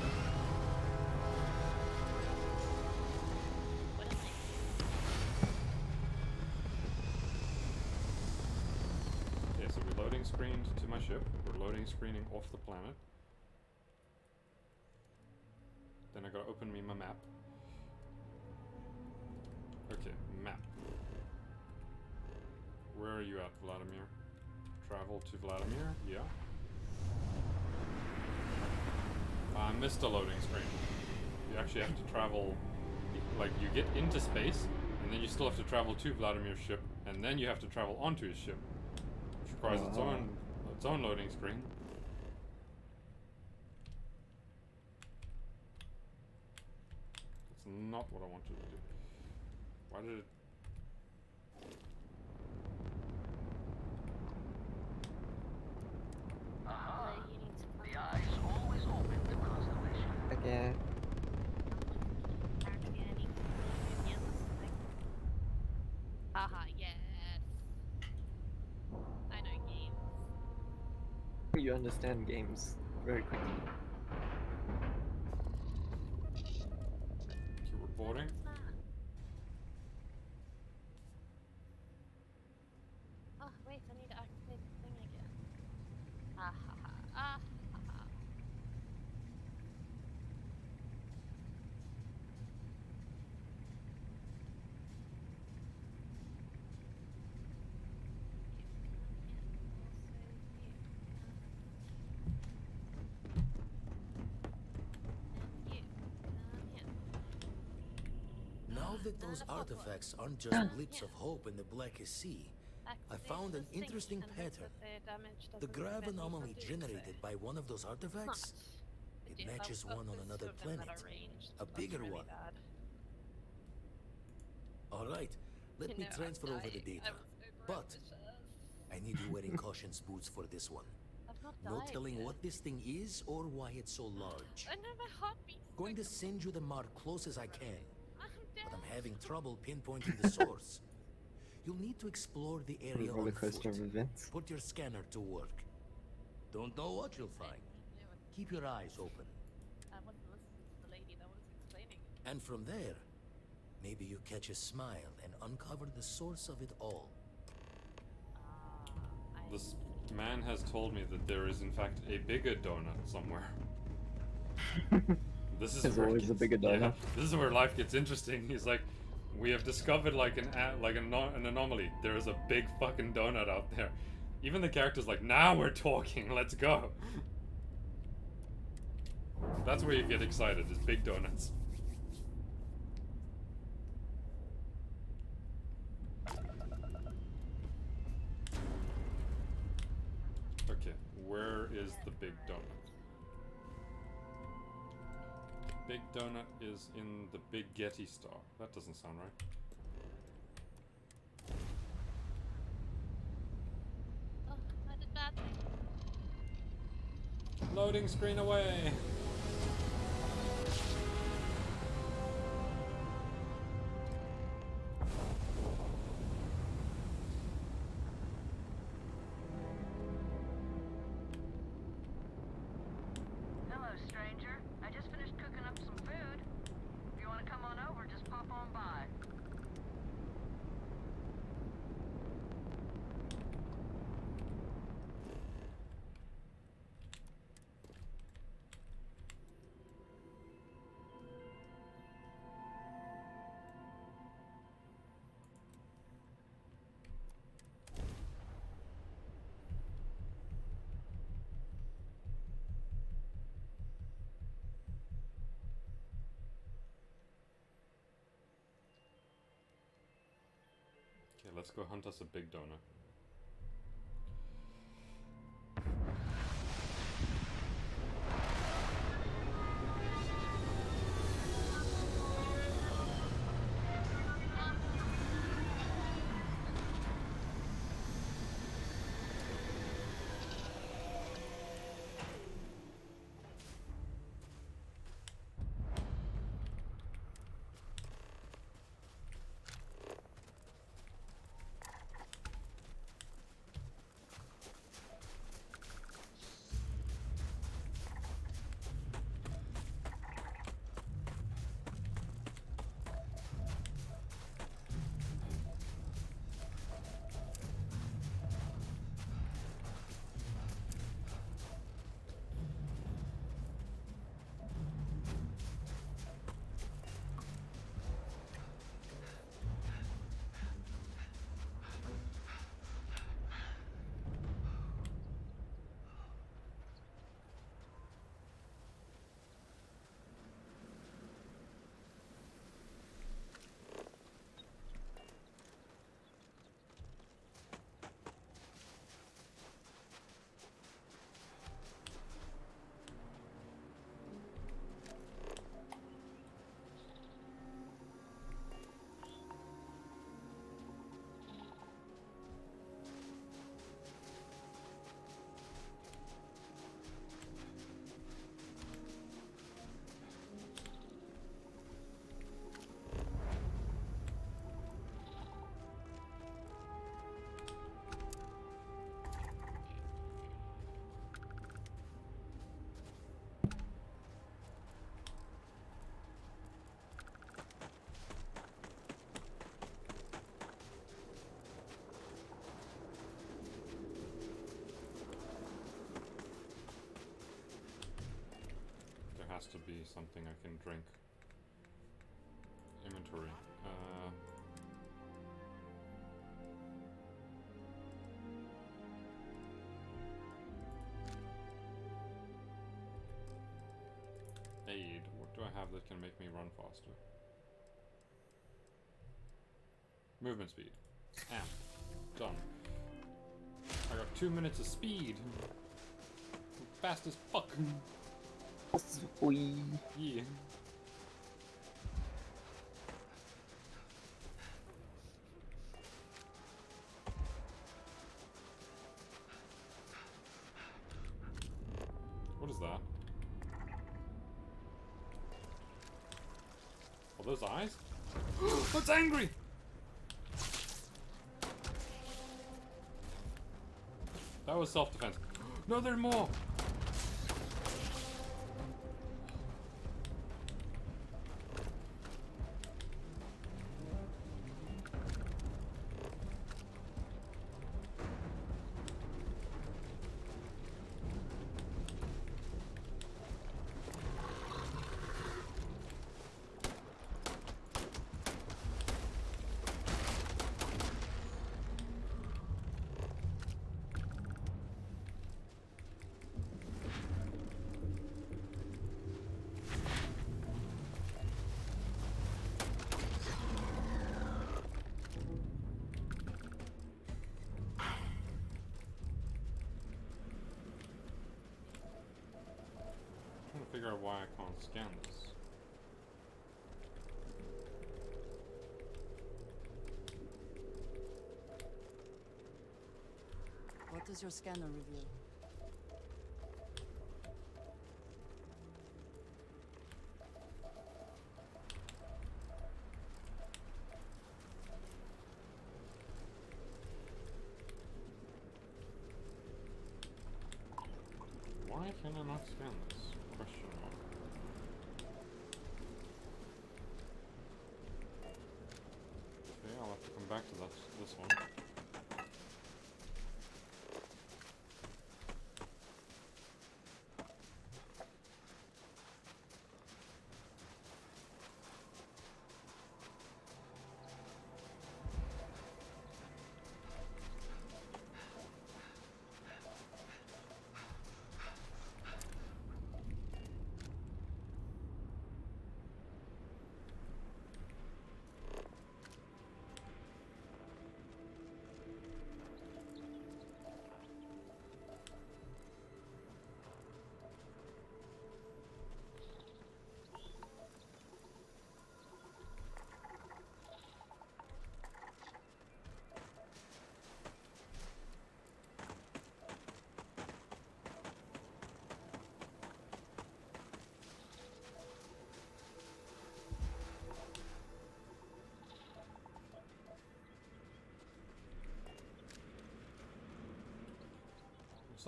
Okay, so we're loading screened to my ship. We're loading screening off the planet. Then I gotta open me my map. Okay, map. Where are you at, Vladimir? Travel to Vladimir? Yeah. I missed a loading screen. You actually have to travel, like you get into space, and then you still have to travel to Vladimir's ship, and then you have to travel onto his ship, which requires its own loading screen. That's not what I wanted to do. Why did it? Aha! The eyes always open to constellation. Okay. Haha, yes. I know games. You understand games very quickly. You're reporting? Oh, wait, I need to activate the thing again. Ah ha ha. Ah ha ha. Now that those artifacts aren't just blips of hope in the blackest sea, I found an interesting pattern. The grav anomaly generated by one of those artifacts, it matches one on another planet. A bigger one. Alright, let me transfer over the data. But I need you wearing caution's boots for this one. No telling what this thing is or why it's so large. I know my heartbeat. Going to send you the mark close as I can, but I'm having trouble pinpointing the source. You'll need to explore the area on Roller coaster foot. of events. Put your scanner to work. Don't know what you'll find. Keep your eyes open. I wasn't listening to the lady that was explaining it. And from there, maybe you catch a smile and uncover the source of it all. This man has told me that there is in fact a bigger donut somewhere. This is There's where it always a gets- bigger donut. Yeah, this is where life gets interesting. He's like, we have discovered like an anomaly. There is a big fucking donut out there. Even the character's like, now we're talking. Let's go. That's where you get excited. Is big donuts. Okay, where is the big donut? Big donut is in the Big Getty Star. That doesn't sound right. Oh, I did bad. Loading screen away! Hello, stranger. I just finished cooking up some food. If you want to come on over, just pop on by. Okay, let's go hunt us a big donut. Has to be something I can drink. Inventory. Aid. What do I have that can make me run faster? Movement speed. Amp. Done. I got 2 minutes of speed. Fast as fuck. Wee. Yeah. What is that? Are those eyes? It's angry! That was self-defense. No, there are more! figure out why I can't scan this. What does your scanner reveal? Why can I not scan this? Question mark. Okay, I'll have to come back to this one.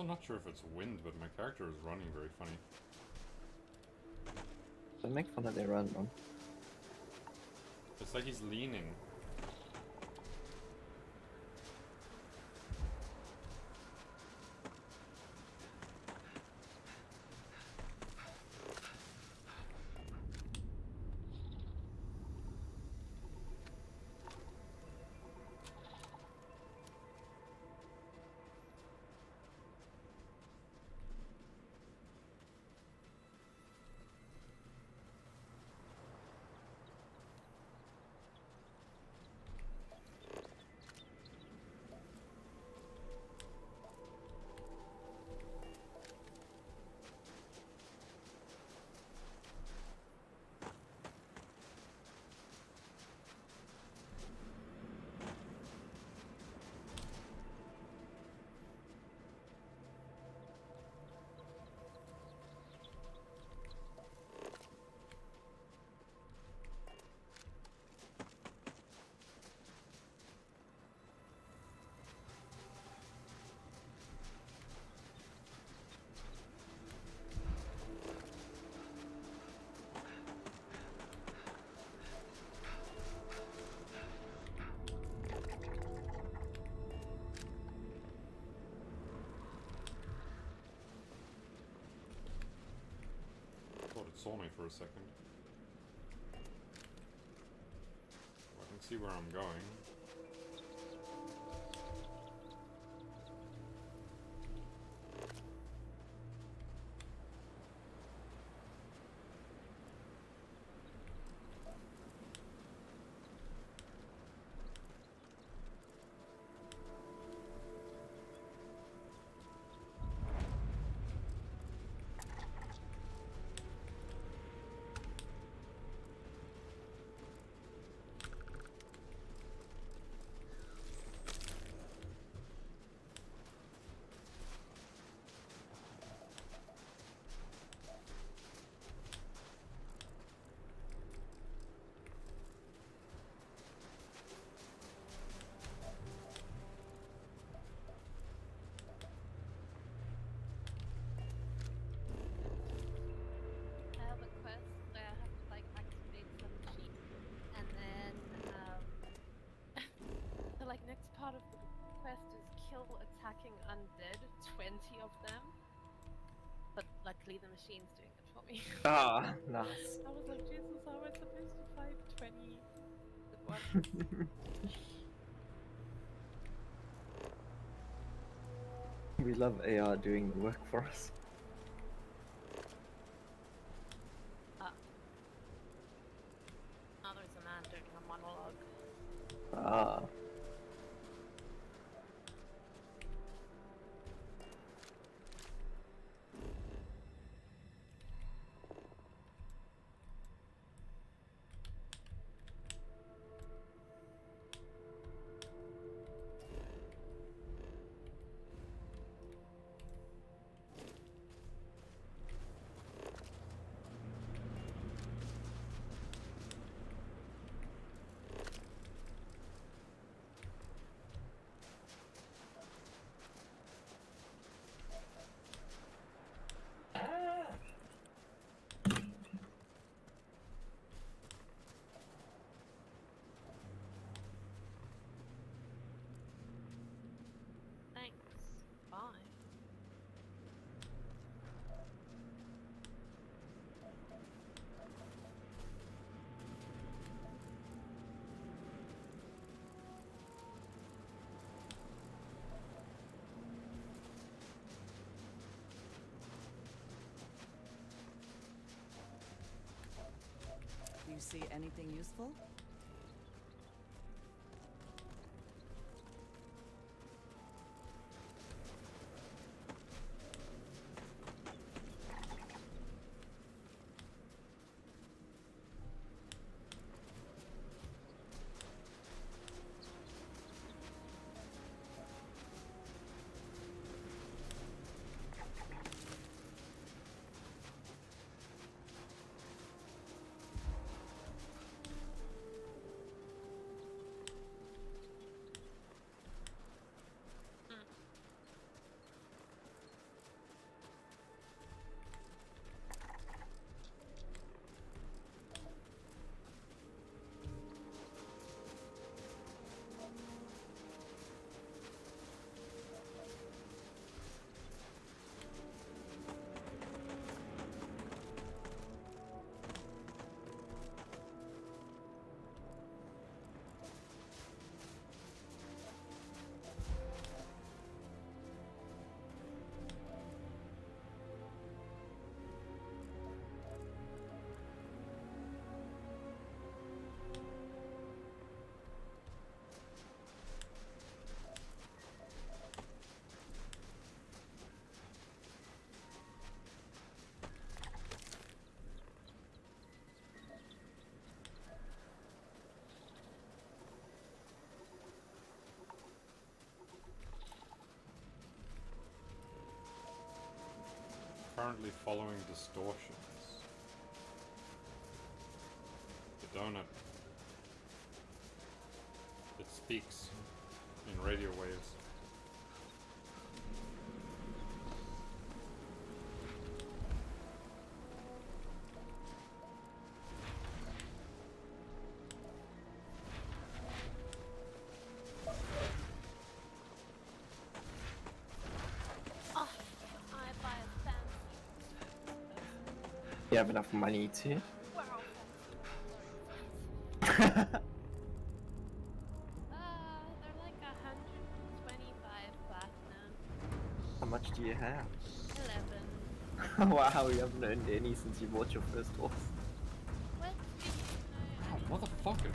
I'm not sure if it's wind, but my character is running very funny. Don't make fun of their run, man. It's like he's leaning. Saw me for a second. I can see where I'm going. part of the quest is kill attacking undead, 20 of them. But luckily the machine's doing it for me. Ah, nice. I was like, Jesus, how am I supposed to fight 20 at once? We love AR doing the work for us. Now there's a man doing a monologue. Ah. you see anything useful? Currently following distortions. The donut. It speaks in radio waves. You have enough money to? Wow. They're like 125 platinum. How much do you have? 11. Wow, you haven't earned any since you bought your first horse. What? Oh, motherfucker!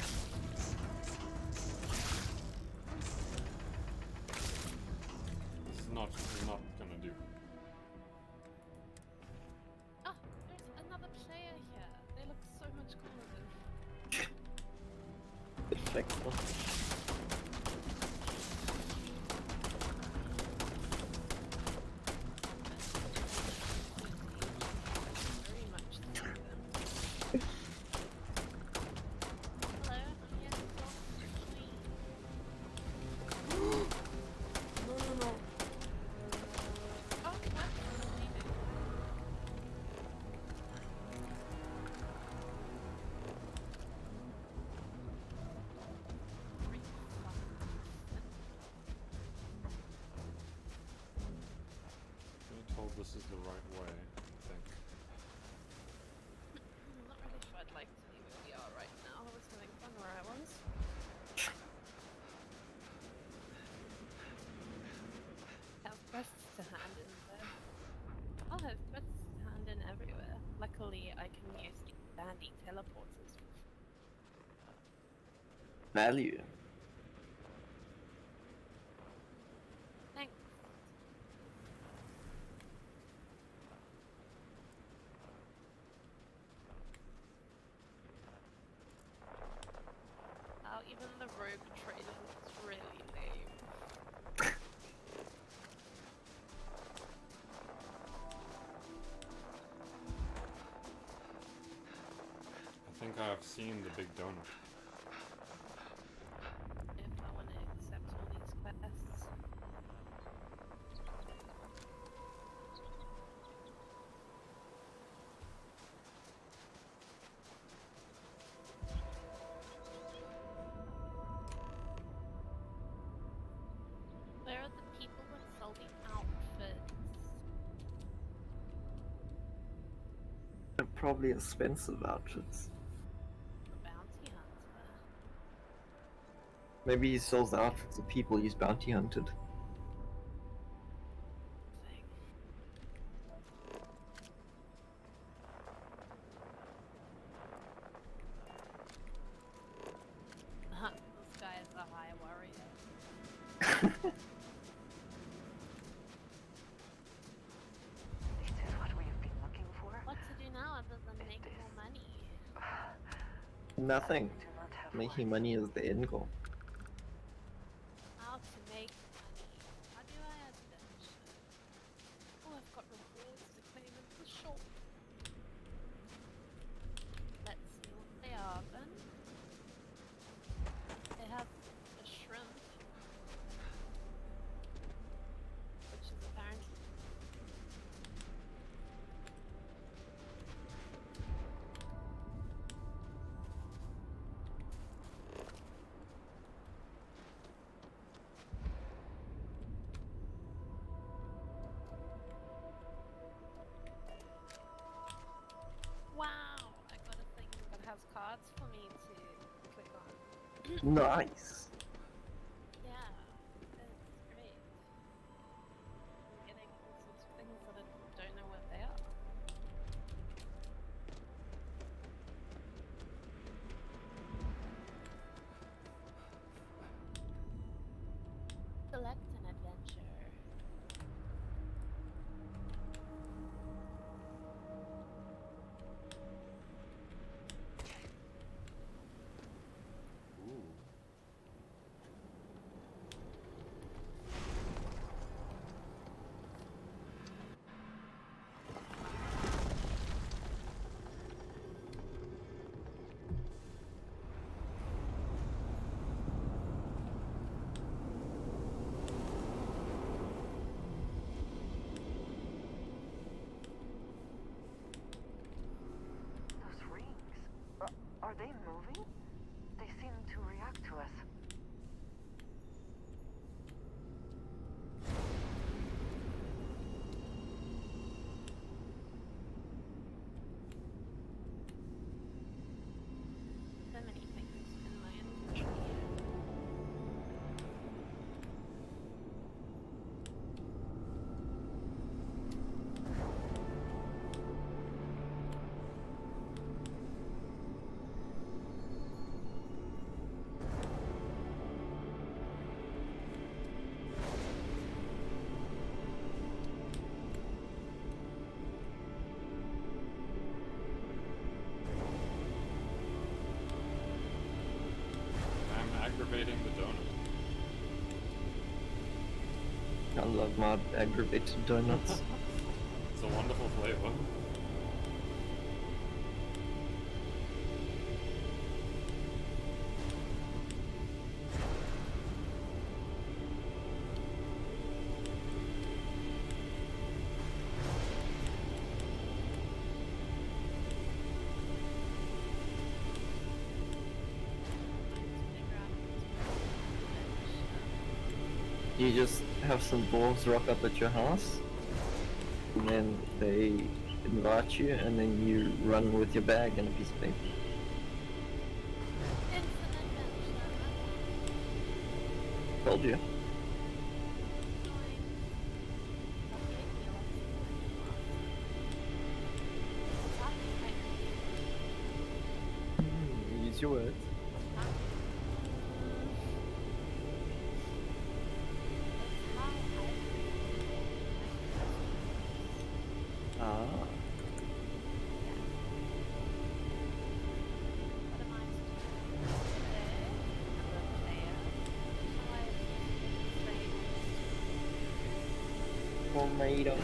This is not gonna do. Oh, there's another player here. They look so much cooler than. Effective. Very much so them. Hello, yes, No. Oh, what? Leaving. I'm told this is the right way, I think. I'm not really sure I'd like to be where we are right now. I was having fun where I was. Have quests to hand in there. I'll have quests to hand in everywhere. Luckily, I can use the dandy teleporters. Value. Thanks. Oh, even the rogue trader looks really lame. I think I have seen the big donut. If I want to accept all these quests. Where are the people that sell the outfits? They're probably expensive outfits. The bounty hunter. Maybe he sells the outfits of people he's bounty hunted. Nothing. Making money is the end goal. How to make money. How do I adventure? Oh, I've got rewards to claim in the shop. Let's see what they are then. They have a shrimp, which is apparently wow! I got a thing that has cards for me to click on. Nice. Yeah, it's great. I'm getting all sorts of things that I don't know what they are. Select an adventure. Ooh. Those rings. Are they moving? They seem to react to us. So many things in my inventory. I'm aggravating the donut. I love my aggravated donuts. It's a wonderful flavor. You just have some dwarves rock up at your house, and then they invite you, and then you run with your bag and a piece of paper. Told you. Use your words. Ah. Tomato.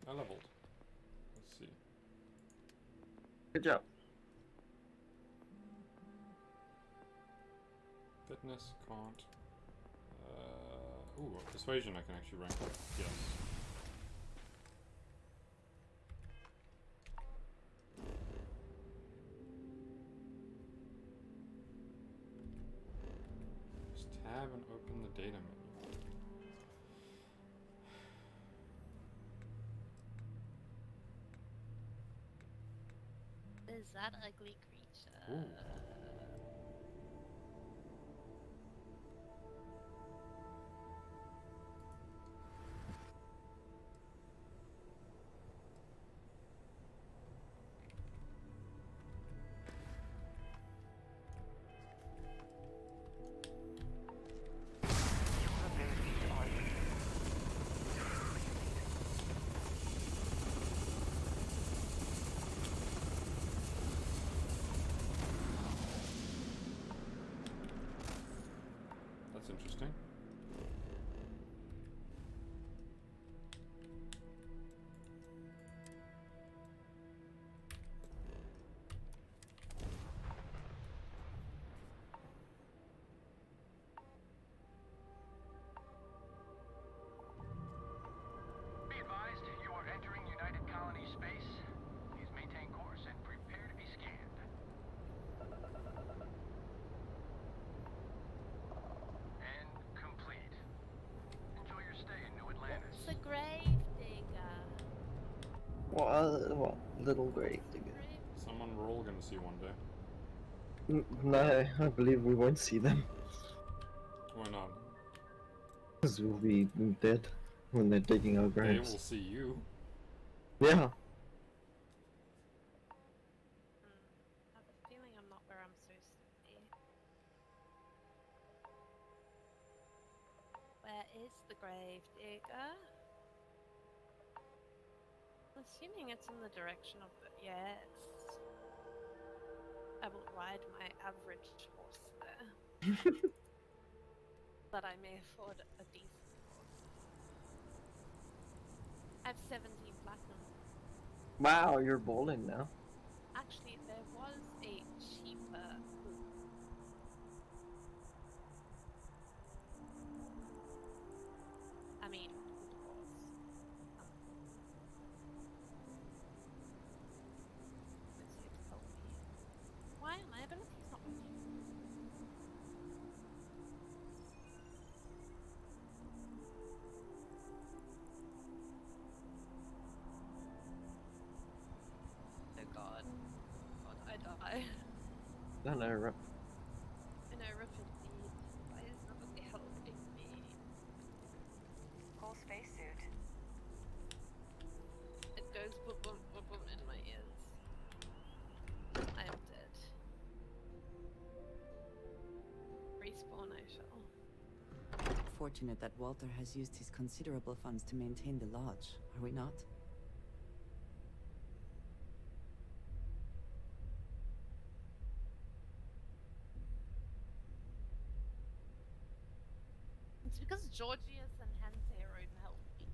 I leveled. Let's see. Good job. Fitness, can't. Ooh, persuasion I can actually rank up. Yes. Just tab and open the data menu. Is that ugly creature? Ooh. That's interesting. Be advised, you are entering United Colony space. Please maintain course and prepare to be scanned. And complete. Enjoy your stay in New Atlantis. It's a grave digger. What little grave digger? Someone we're all gonna see one day. No, I believe we won't see them. Why not? Because we'll be dead when they're digging our They graves. will see you. Yeah. I have a feeling I'm not where I'm supposed to be. Where is the grave digger? I'm assuming it's in the direction of the... Yes. I will ride my average horse there. But I may afford a decent horse. I have 17 platinum. Wow, you're balling now. Actually, there was a cheaper... I mean, good horse. Let's see if it's help me. Why are my abilities not working? Oh god. God, I die. I know, right? I know, rip indeed. Why is nobody helping me? Full spacesuit. It goes boom boom boom boom in my ears. I am dead. Respawn I shall. Fortunate that Walter has used his considerable funds to maintain the lodge, are we not? It's because Georgius and Hante won't help me.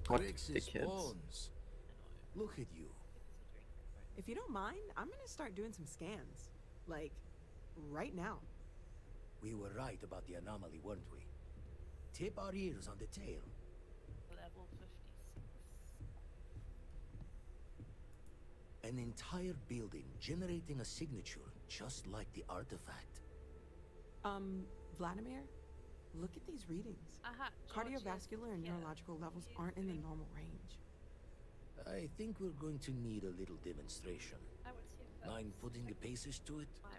What Crixus dickheads. Bones. Look at you. If you don't mind, I'm gonna start doing some scans. Like, right now. We were right about the anomaly, weren't we? Tip our ears on the tail. Level 56. An entire building generating a signature just like the artifact. Vladimir, look at these readings. Cardiovascular and neurological levels aren't in the normal range. I think we're going to need a little demonstration. I would see if Mind putting the paces to it? I will.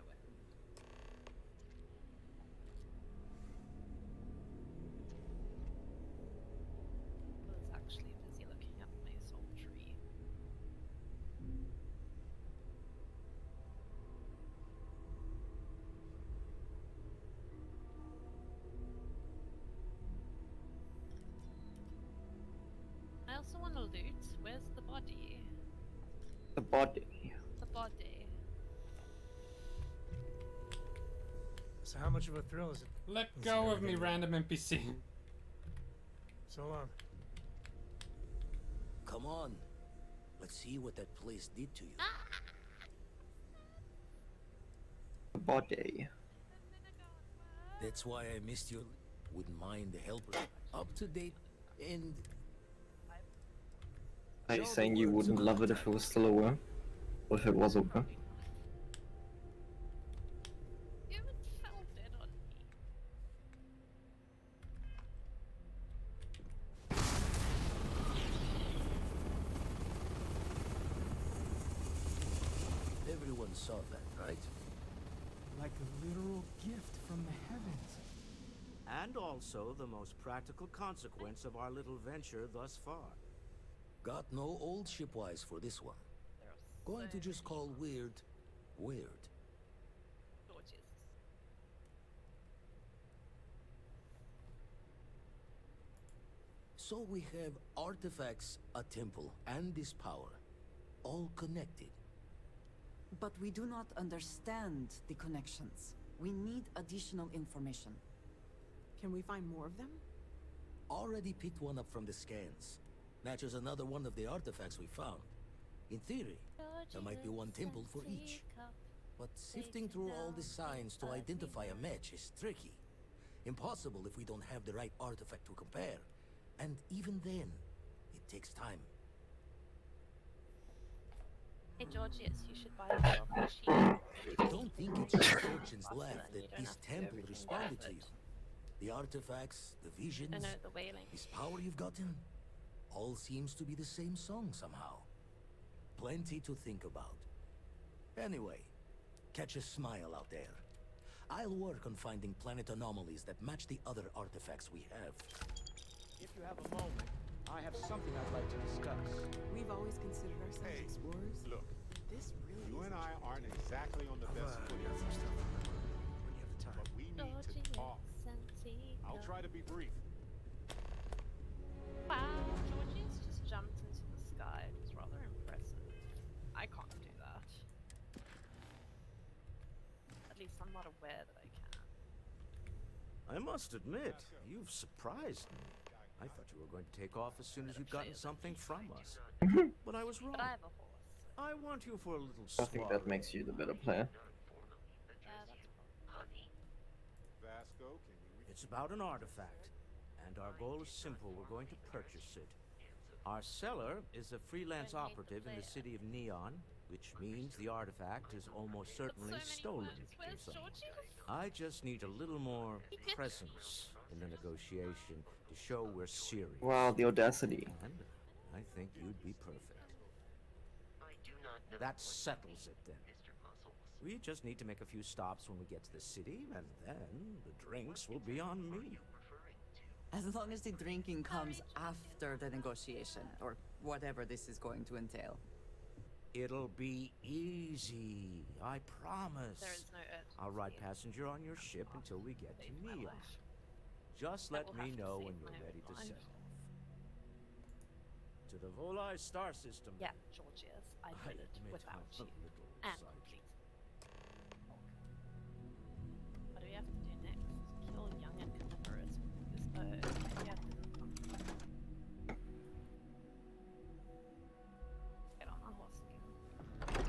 I was actually busy looking at my soul tree. I also want to loot. Where's the body? The body. The body. So how much of a thrill is it? Let go of me, random NPC. So long. Come on. Let's see what that place did to you. Body. That's why I missed your... Wouldn't mind the helper. Up to date and... Are you Show the saying you words wouldn't of love it if it was still a worm? Or if it was a worm? You haven't felt it on Everyone saw that, right? Like a literal gift from the heavens. And also the most practical consequence of our little venture thus far. Got no old shipwise for this one. Going to just call weird, weird. So we have artifacts, a temple, and this power. All connected. But we do not understand the connections. We need additional information. Can we find more of them? Already picked one up from the scans. Matches another one of the artifacts we found. In theory, there might be one temple for each. But sifting through all the signs to identify a match is tricky. Impossible if we don't have the right artifact to compare. And even then, it takes time. Hey Georgius, you should buy yourself a sheep. Don't think it's just fortune's left that this temple responded to you. The artifacts, the visions, I know, the wailing. this power you've gotten, all seems to be the same song somehow. Plenty to think about. Anyway, catch a smile out there. I'll work on finding planet anomalies that match the other artifacts we have. If you have a moment, I have something I'd like to discuss. We've always considered ourselves explorers. Look, This really you is and I aren't exactly on the best footing. But we need to talk. I'll try to be brief. Wow, Georgius just jumped into the sky. It was rather impressive. I can't do that. At least I'm not aware that I can. I must admit, you've surprised me. I thought you were going to take off as soon as you'd gotten something from us. But I was wrong. But I have a horse. I want you for a little I think that makes you the better player. Yeah, that's probably. Vasco, can you read? It's about an artifact, and our goal is simple. We're going to purchase it. Our seller is a freelance operative in the city of Neon, which means the artifact is almost certainly stolen from someone. I just need a little more presence in the negotiation to show we're serious. Wow, the audacity. And I think you'd be perfect. That settles it then. We just need to make a few stops when we get to the city, and then the drinks will be on me. As long as the drinking comes after the negotiation, or whatever this is going to entail. It'll be easy, I promise. There is no urgency. I'll ride passenger on your ship until we get to Neon. Just let me know when you're ready to set off. To the Volai star system. Yeah, Georgius, I did it admit without I'm you. a little And excited. complete. What do we have to do next? Kill young and carnivorous with this bird. Yeah, get on my horse again.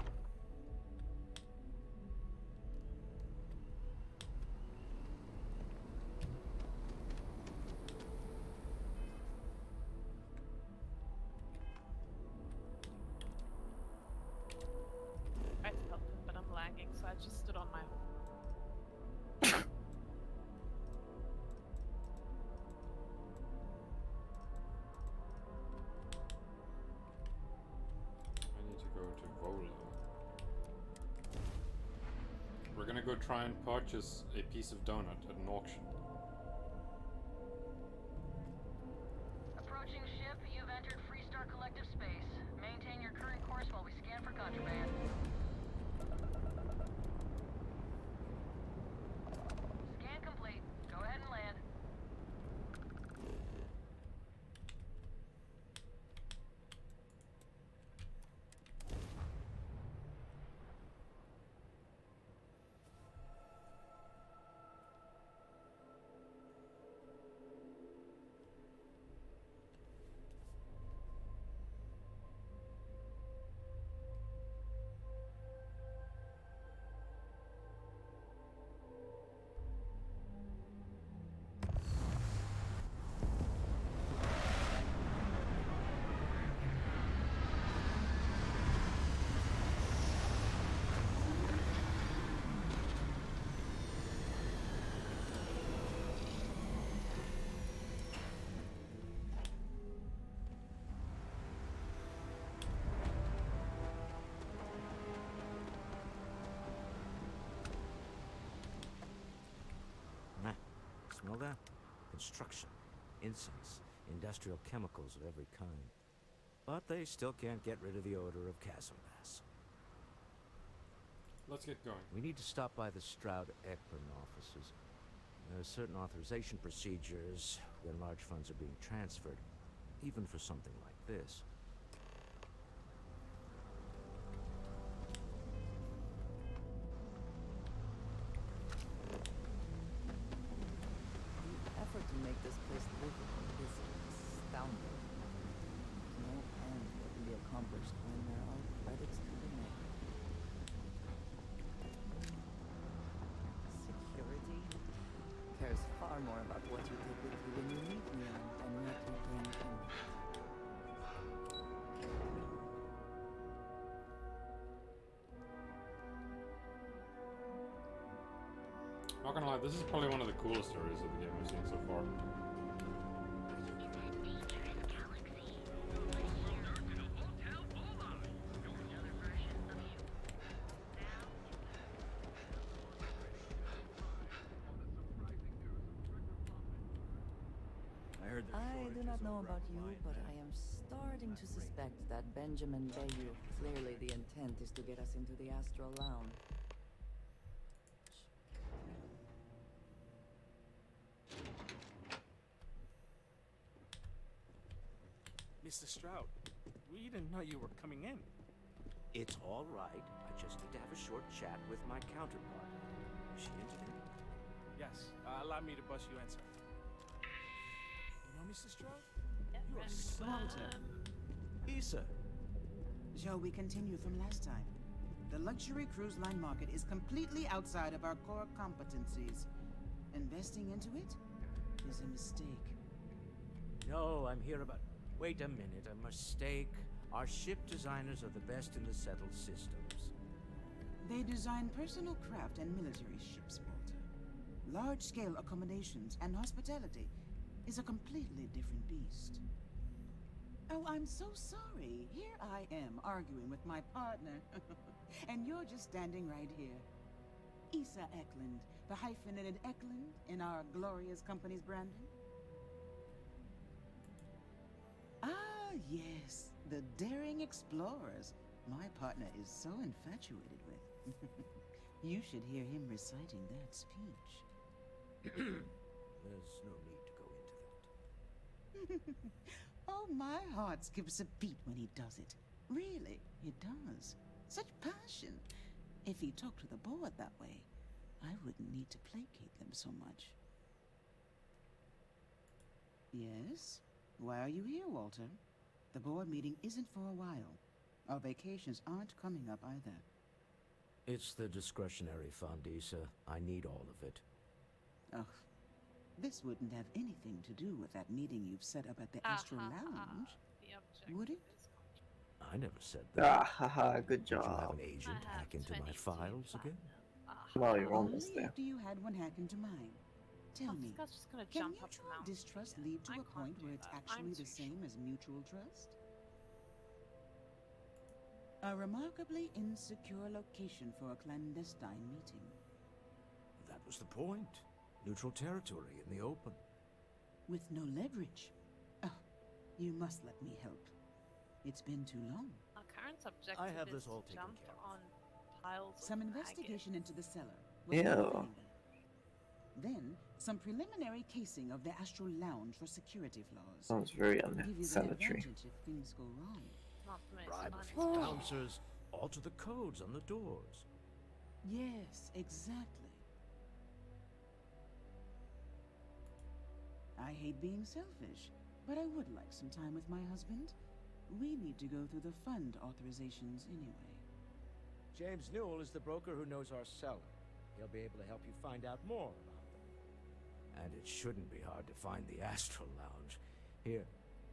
Tried to help him, but I'm lagging, so I just stood on my horse. I need to go to Vola. We're gonna go try and purchase a piece of donut at an auction. Approaching ship, you've entered Freestar Collective space. Maintain your current course while we scan for contraband. Scan complete. Go ahead and land. construction, incense, industrial chemicals of every kind. But they still can't get rid of the odor of chasm bass. Let's get going. We need to stop by the Stroud-Eklund offices. There are certain authorization procedures when large funds are being transferred, even for something like this. The effort to make this place livable is astounding. No end what can be accomplished when there are credits to be made. Security cares far more about what you take with you when you leave Neon than what you bring in. Not gonna lie, this is probably one of the coolest areas of the game I've seen so far. I do not know about you, but I am starting to suspect that Benjamin Bayou, clearly the intent is to get us into the Astral Lounge. Mr. Stroud, we didn't know you were coming in. It's all right. I just need to have a short chat with my counterpart. Is she in today? Yes, allow me to bust you in, sir. You know Mr. Stroud? You are so Issa. Shall we continue from last time? The luxury cruise line market is completely outside of our core competencies. Investing into it is a mistake. No, I'm here about... Wait a minute, a mistake. Our ship designers are the best in the settled systems. They design personal craft and military ships, Walter. Large-scale accommodations and hospitality is a completely different beast. Oh, I'm so sorry. Here I am arguing with my partner. And you're just standing right here. Issa Eklund, the hyphenated Eklund in our glorious company's branding. Ah, yes, the daring explorers my partner is so infatuated with. You should hear him reciting that speech. There's no need to go into that. Oh, my heart skips a beat when he does it. Really, it does. Such passion. If he talked to the board that way, I wouldn't need to placate them so much. Yes? Why are you here, Walter? The board meeting isn't for a while. Our vacations aren't coming up either. It's the discretionary fund, Issa. I need all of it. Ugh. This wouldn't have anything to do with that meeting you've set up at the Astral Lounge, would it? I never said that. Ah, haha, good Did you have job. an agent hack into my files again? Well, you're almost Only there. after you had one hack into mine. Tell me, just gonna can jump up the mutual mountain. distrust lead to a point where it's actually the same as mutual trust? A remarkably insecure location for a clandestine meeting. That was the point. Neutral territory in the open. With no leverage. Oh, you must let me help. It's been too long. Our current objective I have is this all to taken jump care on piles Some of investigation into the cellar. Ew. nothing. Then, some preliminary casing of the Astral Lounge for security flaws. Sounds very Give you the unsanitary. advantage if things go wrong. Not the most Bribe a fun. few bouncers, alter the codes on the doors. Yes, exactly. I hate being selfish, but I would like some time with my husband. We need to go through the fund authorizations anyway. James Newell is the broker who knows our seller. He'll be able to help you find out more about them. And it shouldn't be hard to find the Astral Lounge. Here,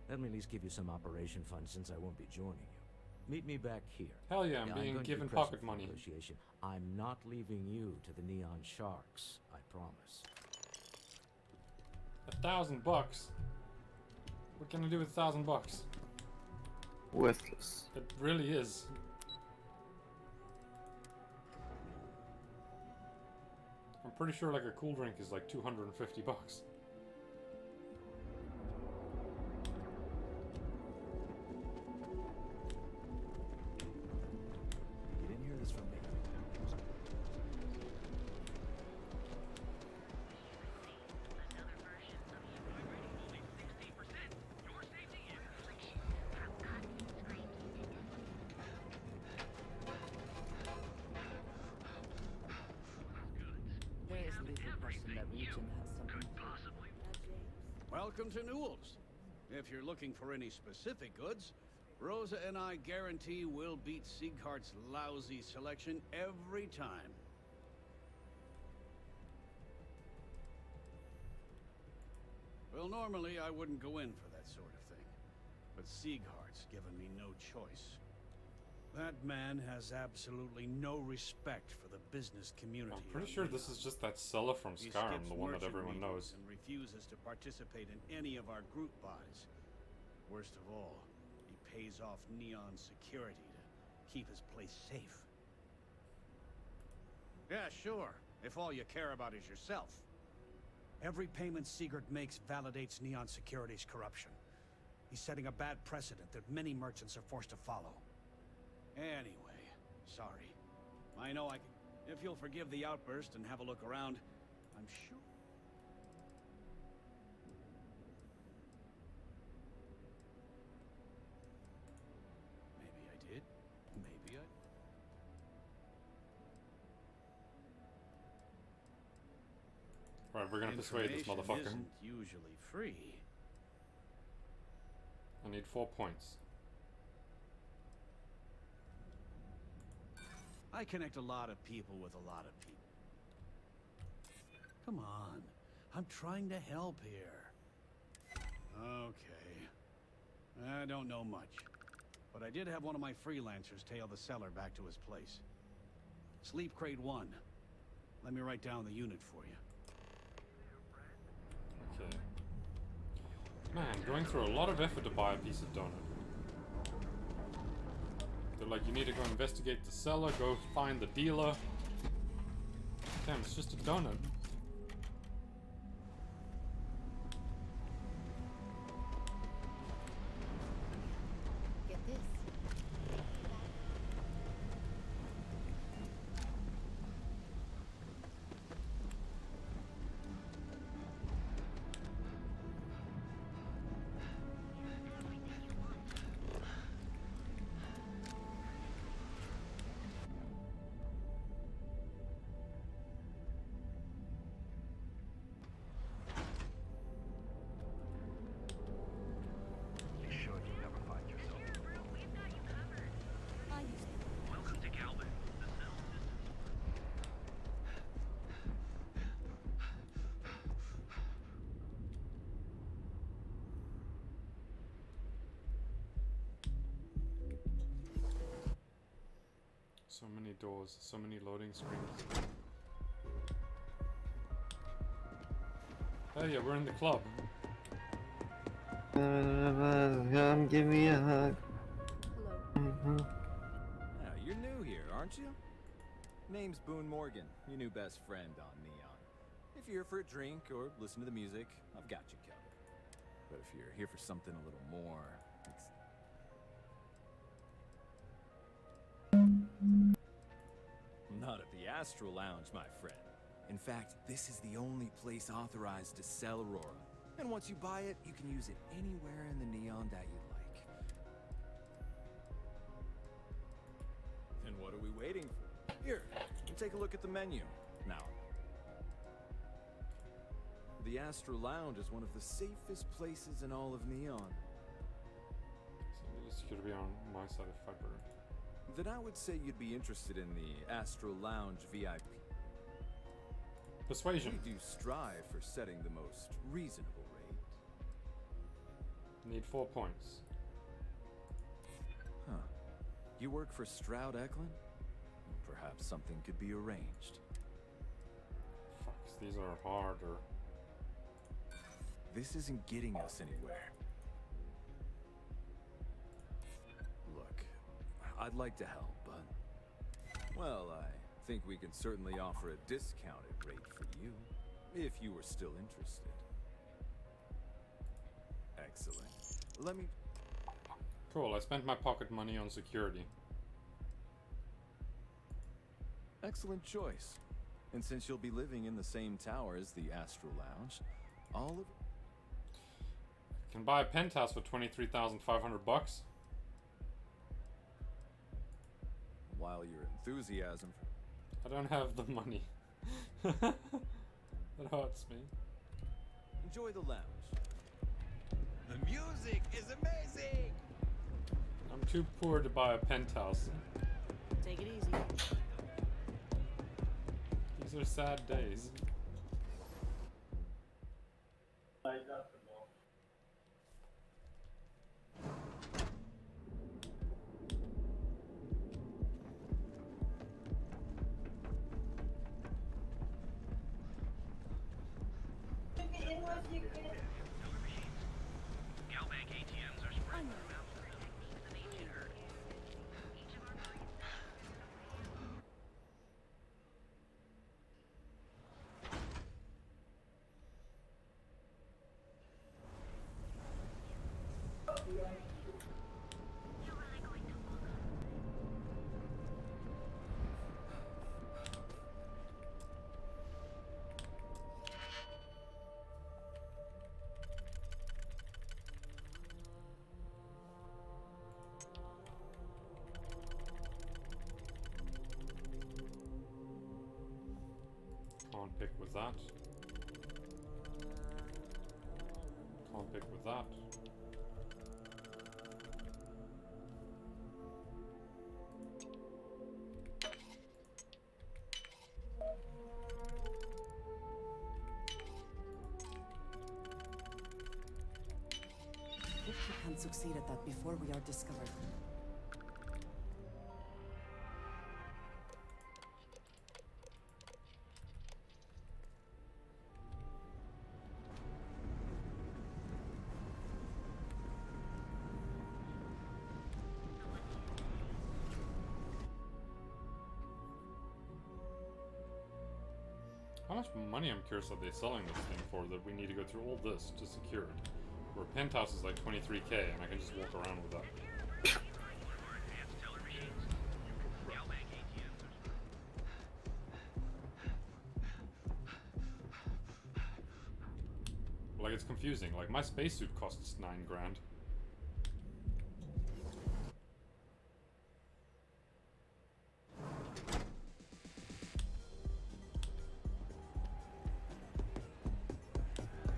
let me at least give you some operation funds since I won't be joining you. Meet me back here. Hell yeah, I'm being going to be given present pocket for money. Negotiation. I'm not leaving you to the Neon Sharks, I promise. $1,000 bucks. What can I do with $1,000 bucks? Worthless. It really is. I'm pretty sure like a cool drink is like $250 bucks. Welcome to Newell's. If you're looking for any specific goods, Rosa and I guarantee we'll beat Sieghart's lousy selection every time. Well, normally I wouldn't go in for that sort of thing, but Sieghart's given me no choice. That man has absolutely no respect for the business community. I'm pretty sure this is just that seller from He Skyrim, skips the one that merchant everyone knows. meetings and refuses to participate in any of our group buys. Worst of all, he pays off Neon security to keep his place safe. Yeah, sure, if all you care about is yourself. Every payment Sigurd makes validates Neon Security's corruption. He's setting a bad precedent that many merchants are forced to follow. Anyway, sorry. I know I can... If you'll forgive the outburst and have a look around, I'm sure... Maybe I did. Maybe I... Right, we're gonna persuade this motherfucker. Isn't usually free. I need 4 points. I connect a lot of people with a lot of people. Come on. I'm trying to help here. Okay. I don't know much. But I did have one of my freelancers tail the seller back to his place. Sleep Crate 1. Let me write down the unit for you. Okay. Man, going through a lot of effort to buy a piece of donut. They're like, you need to go investigate the seller, go find the dealer. Damn, it's just a donut. Get this. Be sure you never find yourself. Welcome to Galvin. The sound system. So many doors, so many loading screens. Oh yeah, we're in the club. Come give me a hug. Yeah, you're new here, aren't you? Name's Boone Morgan, your new best friend on Neon. If you're here for a drink or listen to the music, I've got you covered. But if you're here for something a little more... Not at the Astral Lounge, my friend. In fact, this is the only place authorized to sell Aurora. And once you buy it, you can use it anywhere in the Neon that you like. Then what are we waiting for? Here, take a look at the menu. Now, the Astral Lounge is one of the safest places in all of Neon. So this is gonna be on my side of February. Then I would say you'd be interested in the Astral Lounge VIP. Persuasion. We do strive for setting the most reasonable rate. Need 4 points. Huh. You work for Stroud Eklund? Perhaps something could be arranged. Fucks, these are harder. This isn't getting us anywhere. Look, I'd like to help, but... Well, I think we can certainly offer a discounted rate for you, if you were still interested. Excellent. Let me... Cool, I spent my pocket money on security. Excellent choice. And since you'll be living in the same tower as the Astral Lounge, all of... Can buy a penthouse for 23,500 bucks. While your enthusiasm for... I don't have the money. That hurts me. Enjoy the lounge. The music is amazing! I'm too poor to buy a penthouse. Take it easy. These are sad days. Can't pick with that. Can't pick with that. If we can succeed at that before we are discovered. How much money, I'm curious, are they selling this thing for that we need to go through all this to secure it? Where a penthouse is like 23k and I can just walk around with that. Like, it's confusing. Like, my spacesuit costs 9 grand.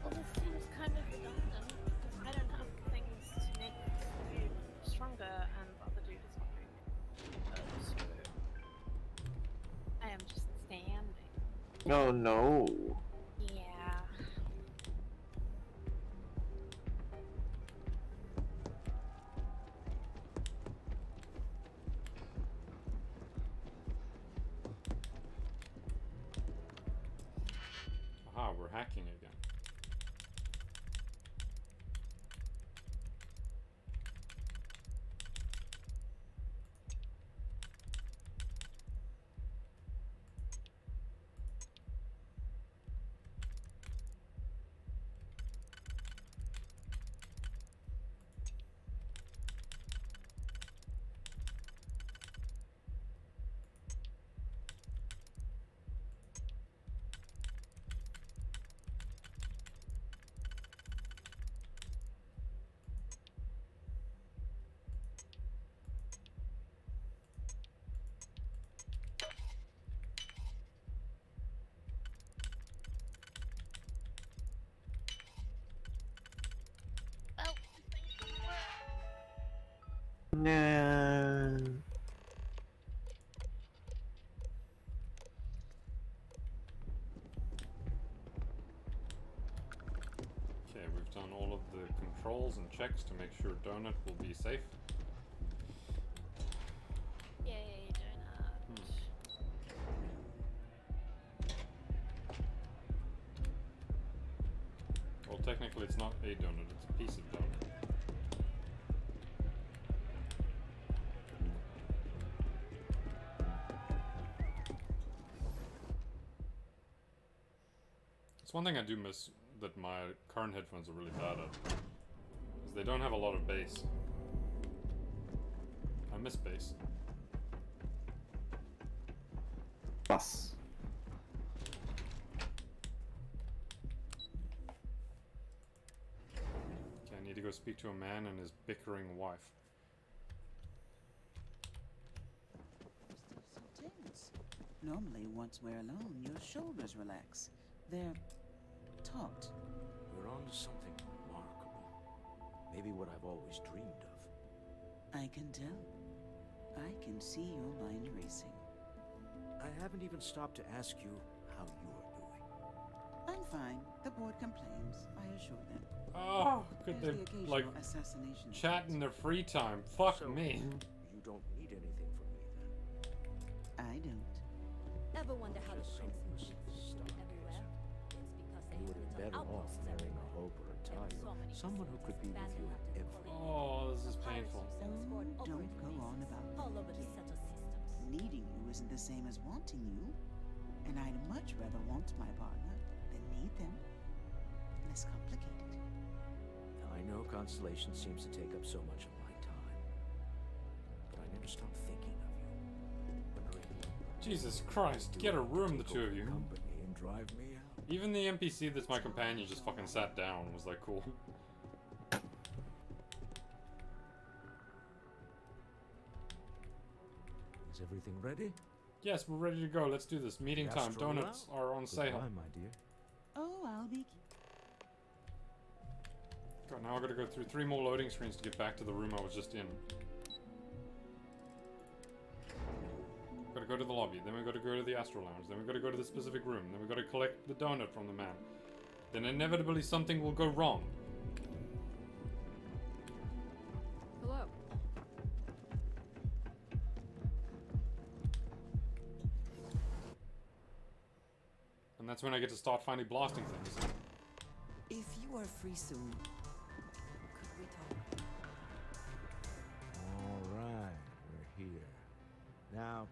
Well, this seems kind of redundant because I don't have things to make this dude stronger and the other dude is weak. So I am just standing. Oh no. Yeah. Aha, we're hacking again. Well, No. Okay, we've done all of the controls and checks to make sure Donut will be safe. yay, donut. Well, technically it's not a donut, it's a piece of donut. It's one thing I do miss that my current headphones are really bad at, is they don't have a lot of bass. I miss bass. Bus. Okay, I need to go speak to a man and his bickering wife. So tense. Normally, once we're alone, your shoulders relax. They're taut. We're on to something remarkable. Maybe what I've always dreamed of. I can tell. I can see your mind racing. I haven't even stopped to ask you how you are doing. I'm fine. The board complains, I assure them. Oh, could There's they, the occasional like, assassination chat in their free time? Fuck me. You don't need anything from me then. I don't. Ever wonder how the Just prince someone who's everywhere? It's because they You would have been better off marrying a hope or a Tayo. Someone who could be with you at every. Oh, this is painful. Oh, don't go on about all over the needing. settled systems. Needing you isn't the same as wanting you. And I'd much rather want my partner than need them. Less complicated. I know Constellation seems to take up so much of my time, but I never stop thinking of you. Wondering Jesus Christ, get a room, the two of you. company and drive me out. Even the NPC that's my companion just fucking sat down was like, cool. Is everything ready? Yes, we're ready to go. Let's do this. Meeting The time. Astral Donuts Route? are on sale. Goodbye, my dear. Oh, I'll be... God, now I gotta go through 3 more loading screens to get back to the room I was just in. Gotta go to the lobby, then we gotta go to the Astral Lounge, then we gotta go to the specific room, then we gotta collect the donut from the man. Then inevitably something will go wrong. Hello. And that's when I get to start finally blasting things. If you are free soon, could we talk? All right, we're here. Now,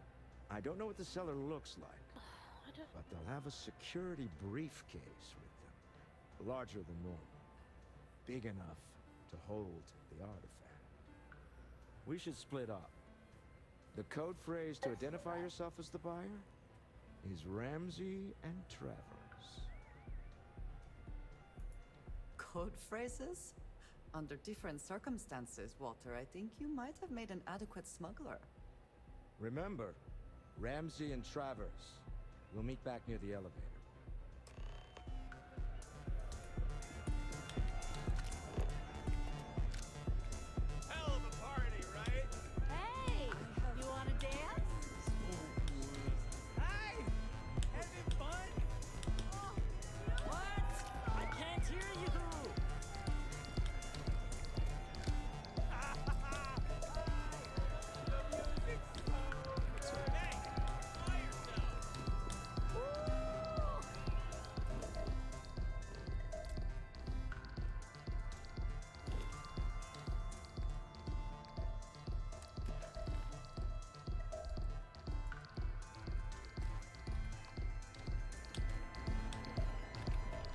I don't know what the cellar looks like, but they'll have a security briefcase with them. Larger than normal. Big enough to hold the artifact. We should split up. The code phrase to identify yourself as the buyer is Ramsey and Travers. Code phrases? Under different circumstances, Walter, I think you might have made an adequate smuggler. Remember, Ramsey and Travers. We'll meet back near the elevator. Hell of a party, right? Hey, you wanna dance? Hey, having fun? What? I can't hear you.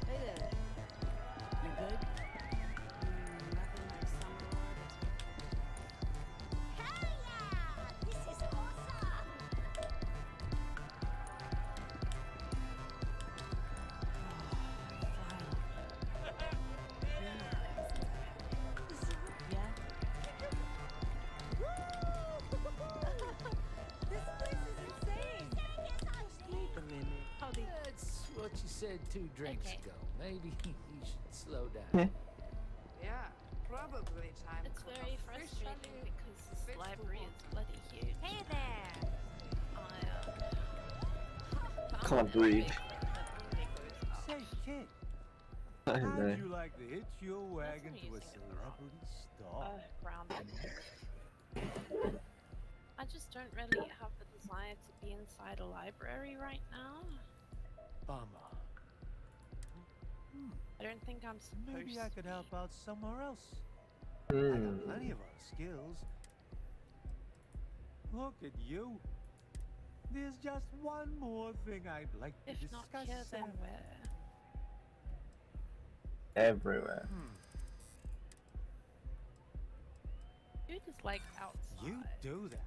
Hey there. You good? Nothing like summer. Hell yeah! This is awesome! This place is insane! Wait a minute. Howdy. That's what you said 2 drinks ago. Maybe you should slow down. Yeah, probably time. It's very frustrating because this library is bloody huge. Hey there! Can't breathe. Say, kid, I how'd know. you like to hitch your wagon to a celebrity star? I just don't really have the desire to be inside a library right now. Bummer. I don't think I'm supposed Maybe I could help out somewhere else. I Hmm. got plenty of other skills. Look at you. There's just one more thing I'd like to If discuss. not here, then where? Everywhere. Dude is like outside. You do that.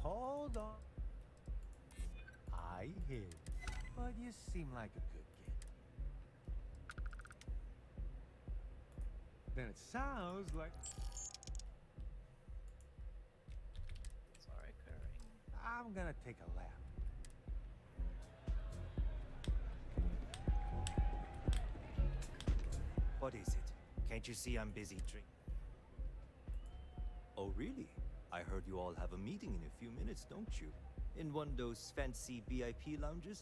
Hold on. I hear you, but you seem like a good kid. Then it sounds like Sorry, occurring. I'm gonna take a lap. What is it? Can't you see I'm busy drinking? Oh, really? I heard you all have a meeting in a few minutes, don't you? In one of those fancy VIP lounges?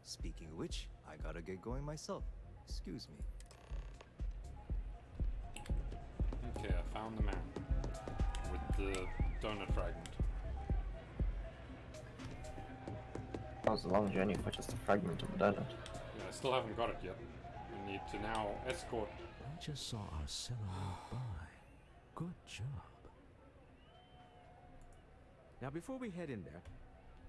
Speaking of which, I gotta get going myself. Excuse me. Okay, I found the man with the donut fragment. That was a long journey for just a fragment of the donut. Yeah, I still haven't got it yet. I need to now escort. I just saw our seller walk by. Good job. Now, before we head in there,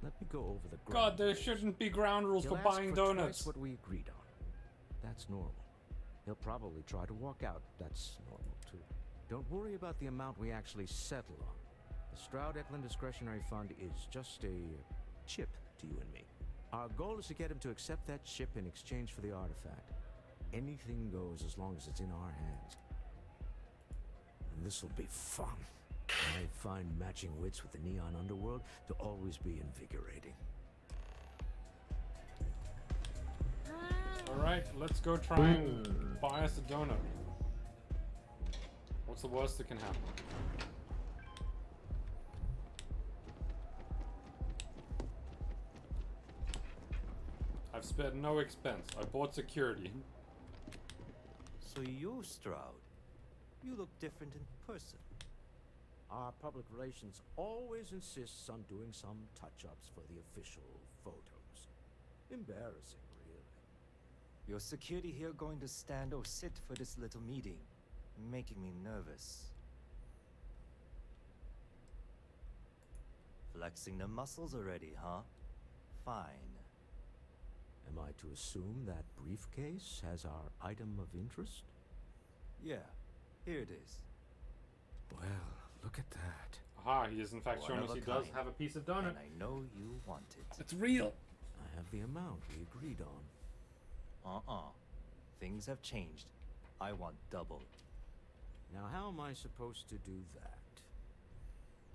let me go over the ground. God, there shouldn't be ground rules for He'll ask buying for donuts. twice what we agreed on. That's normal. He'll probably try to walk out. That's normal, too. Don't worry about the amount we actually settle on. The Stroud-Eklund Discretionary Fund is just a chip to you and me. Our goal is to get him to accept that chip in exchange for the artifact. Anything goes as long as it's in our hands. And this'll be fun. I find matching wits with the Neon Underworld to always be invigorating. Alright, let's go try and buy us a donut. What's the worst that can happen? I've spared no expense. I bought security. So you're Stroud. You look different in person. Our public relations always insists on doing some touch-ups for the official photos. Embarrassing, really. Your security here going to stand or sit for this little meeting? Making me nervous. Flexing the muscles already, huh? Fine. Am I to assume that briefcase has our item of interest? Yeah, here it is. Well, look at that. Aha, he has in fact One shown of us a he does kind. have a piece of donut. And I know you want it. It's real. I have the amount we agreed on. Things have changed. I want double. Now, how am I supposed to do that?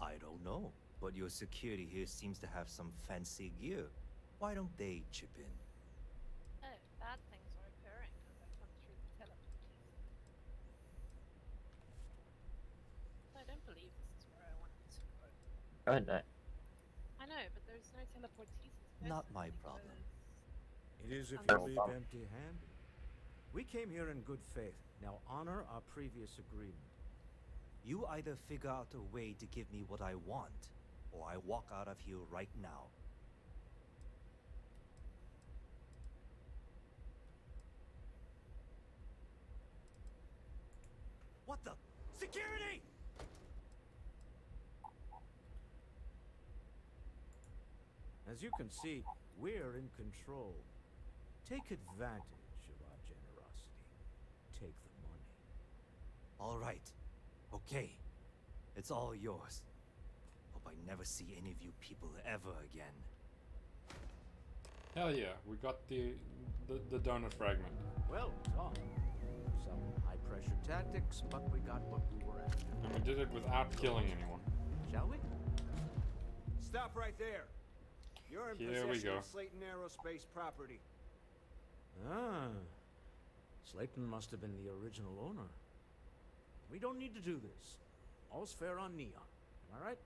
I don't know, but your security here seems to have some fancy gear. Why don't they chip in? Oh, bad things are occurring as I come through the teleportation. I don't believe this is where I wanted to go. Oh no. I know, but there's no teleportation. Not my problem. It is if I'm you not- leave empty-handed. We came here in good faith. Now honor our previous agreement. You either figure out a way to give me what I want, or I walk out of here right now. What the? Security! As you can see, we're in control. Take advantage of our generosity. Take the money. All right. Okay. It's all yours. Hope I never see any of you people ever again. Hell yeah, we got the donut fragment. Well done. Some high-pressure tactics, but we got what we were after. And we did it without killing anyone. Shall we? Stop right there. You're in Here we possession go. of Slayton Aerospace property. Ah. Slayton must have been the original owner. We don't need to do this. All's fair on Neon. Am I right?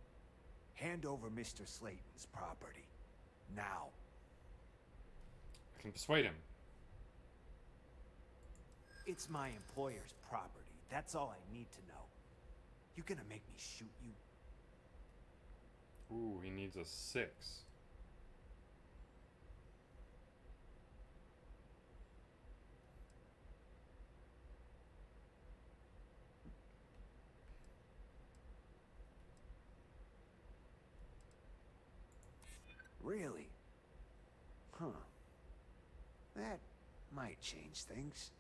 Hand over Mr. Slayton's property. Now. I can persuade him. It's my employer's property. That's all I need to know. You gonna make me shoot you? Ooh, he needs a 6. Really? Huh. That might change things.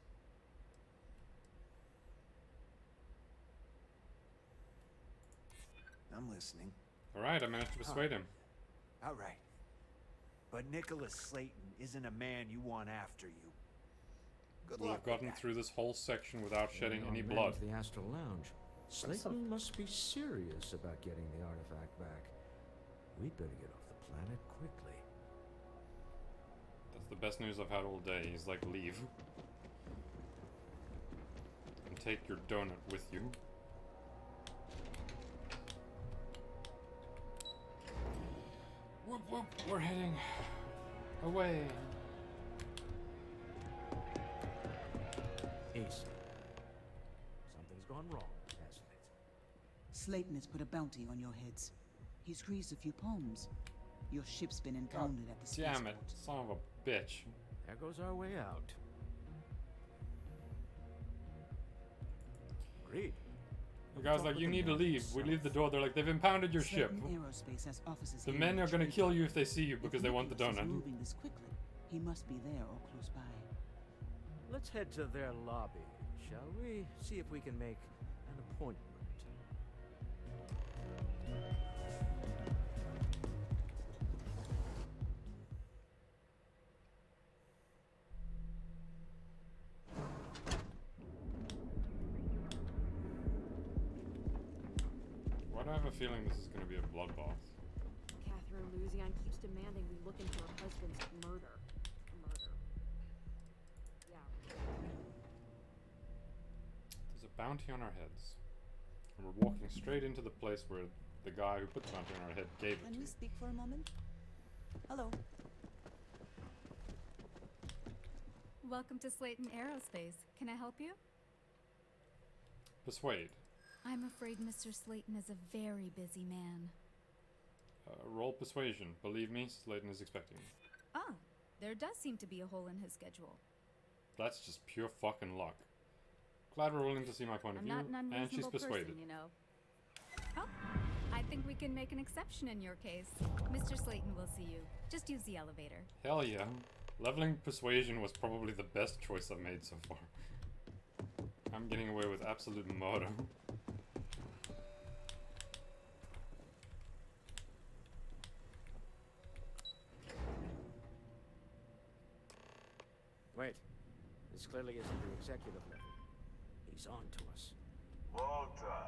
I'm listening. Alright, I managed to persuade him. All right. But Nicholas Slayton isn't a man you want after you. Good We'll luck have gotten with that. through this whole section without shedding Young any man blood. of the Astral Lounge. Slayton must be serious about getting the artifact back. We'd better get off the planet quickly. That's the best news I've had all day. He's like, leave. and take your donut with you. Whoop whoop, we're heading away. Ace. Something's gone wrong, hasn't it? Slayton has put a bounty on your heads. He's greased a few palms. Your ship's been impounded at the spaceport. Damn it, son of a bitch. There goes our way out. Agreed. The guy's like, you need to leave. We leave the door. They're like, they've impounded your ship. Aerospace has offices The here men in are gonna Trade. kill you if they see you because they want the Nicholas is donut. moving this quickly. He must be there or close by. Let's head to their lobby, shall we? See if we can make an appointment. Why do I have a feeling this is gonna be a bloodbath? Catherine Luzian keeps demanding we look into her husband's murder. Yeah. There's a bounty on our heads. And we're walking straight into the place where the guy who put the bounty on our head gave it Can to. we speak for a moment? Hello. Welcome to Slayton Aerospace. Can I help you? Persuade. I'm afraid Mr. Slayton is a very busy man. Roll persuasion. Believe me, Slayton is expecting me. Ah, there does seem to be a hole in his schedule. That's just pure fucking luck. Glad we're willing to see my point of I'm view, not an and she's unreasonable persuaded. person, you know. Oh, I think we can make an exception in your case. Mr. Slayton will see you. Just use the elevator. Hell yeah. Leveling persuasion was probably the best choice I've made so far. I'm getting away with absolute murder. Wait. This clearly isn't the executive level. He's on to us. Walter,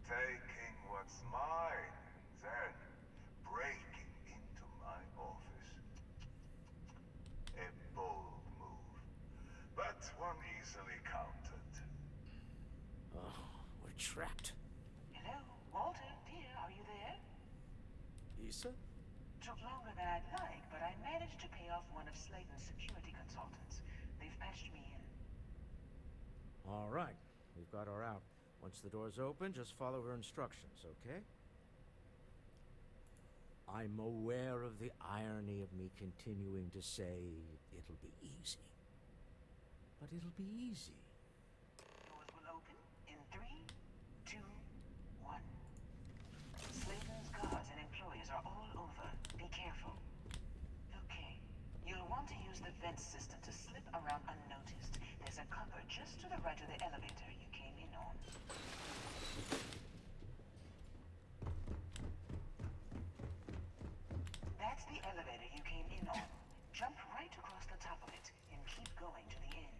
taking what's mine, then breaking into my office. A bold move, but one easily countered. Oh, we're trapped. Hello, Walter, dear, are you there? Issa? Took longer than I'd like, but I managed to pay off one of Slayton's security consultants. They've patched me in. All right. We've got her out. Once the door's open, just follow her instructions, okay? I'm aware of the irony of me continuing to say it'll be easy. But it'll be easy. Doors will open in 3, 2, 1. Slayton's guards and employees are all over. Be careful. Okay. You'll want to use the vent system to slip around unnoticed. There's a cupboard just to the right of the elevator you came in on. That's the elevator you came in on. Jump right across the top of it and keep going to the end.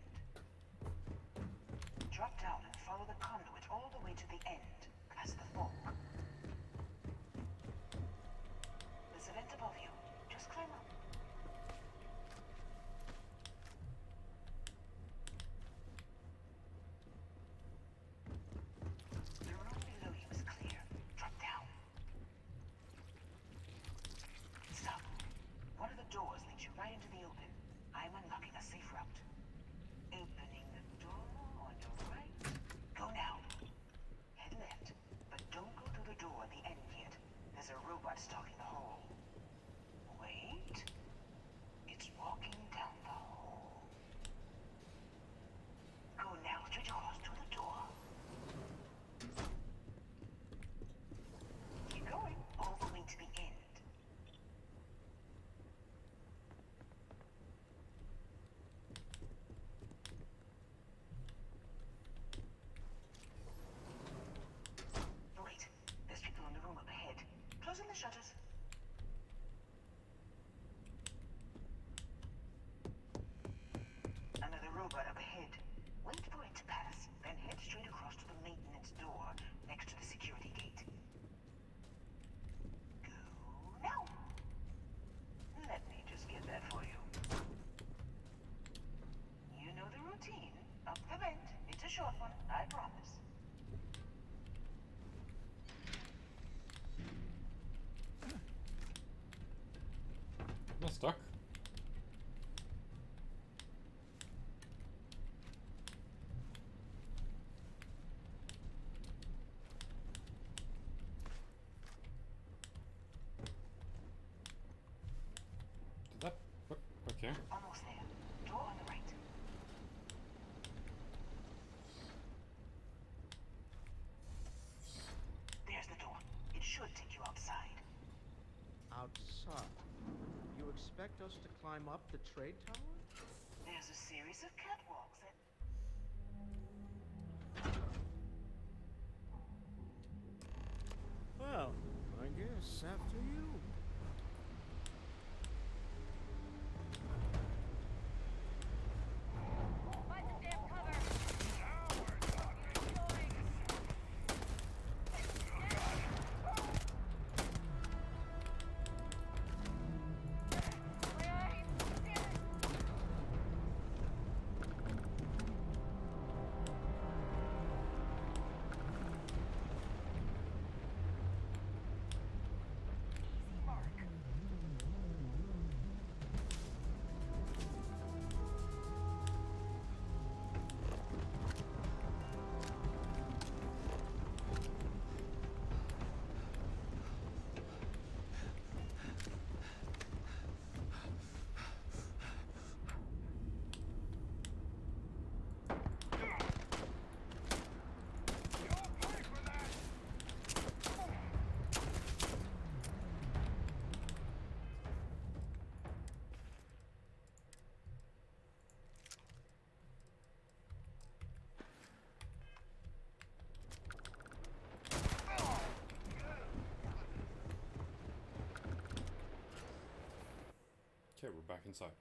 Drop down and follow the conduit all the way to the end, past the fork. There's a vent above you. Just climb up. The room below you is clear. Drop down. Stop. One of the doors leads you right into the open. I'm unlocking a safe route. Opening the door on your right. Go now. Head left. stuck? Did that... Okay. Almost there. Door on the right. There's the door. It should take you outside. Outside? You expect us to climb up the trade tower? There's a series of catwalks that... Well, I guess after you. Okay, we're back inside.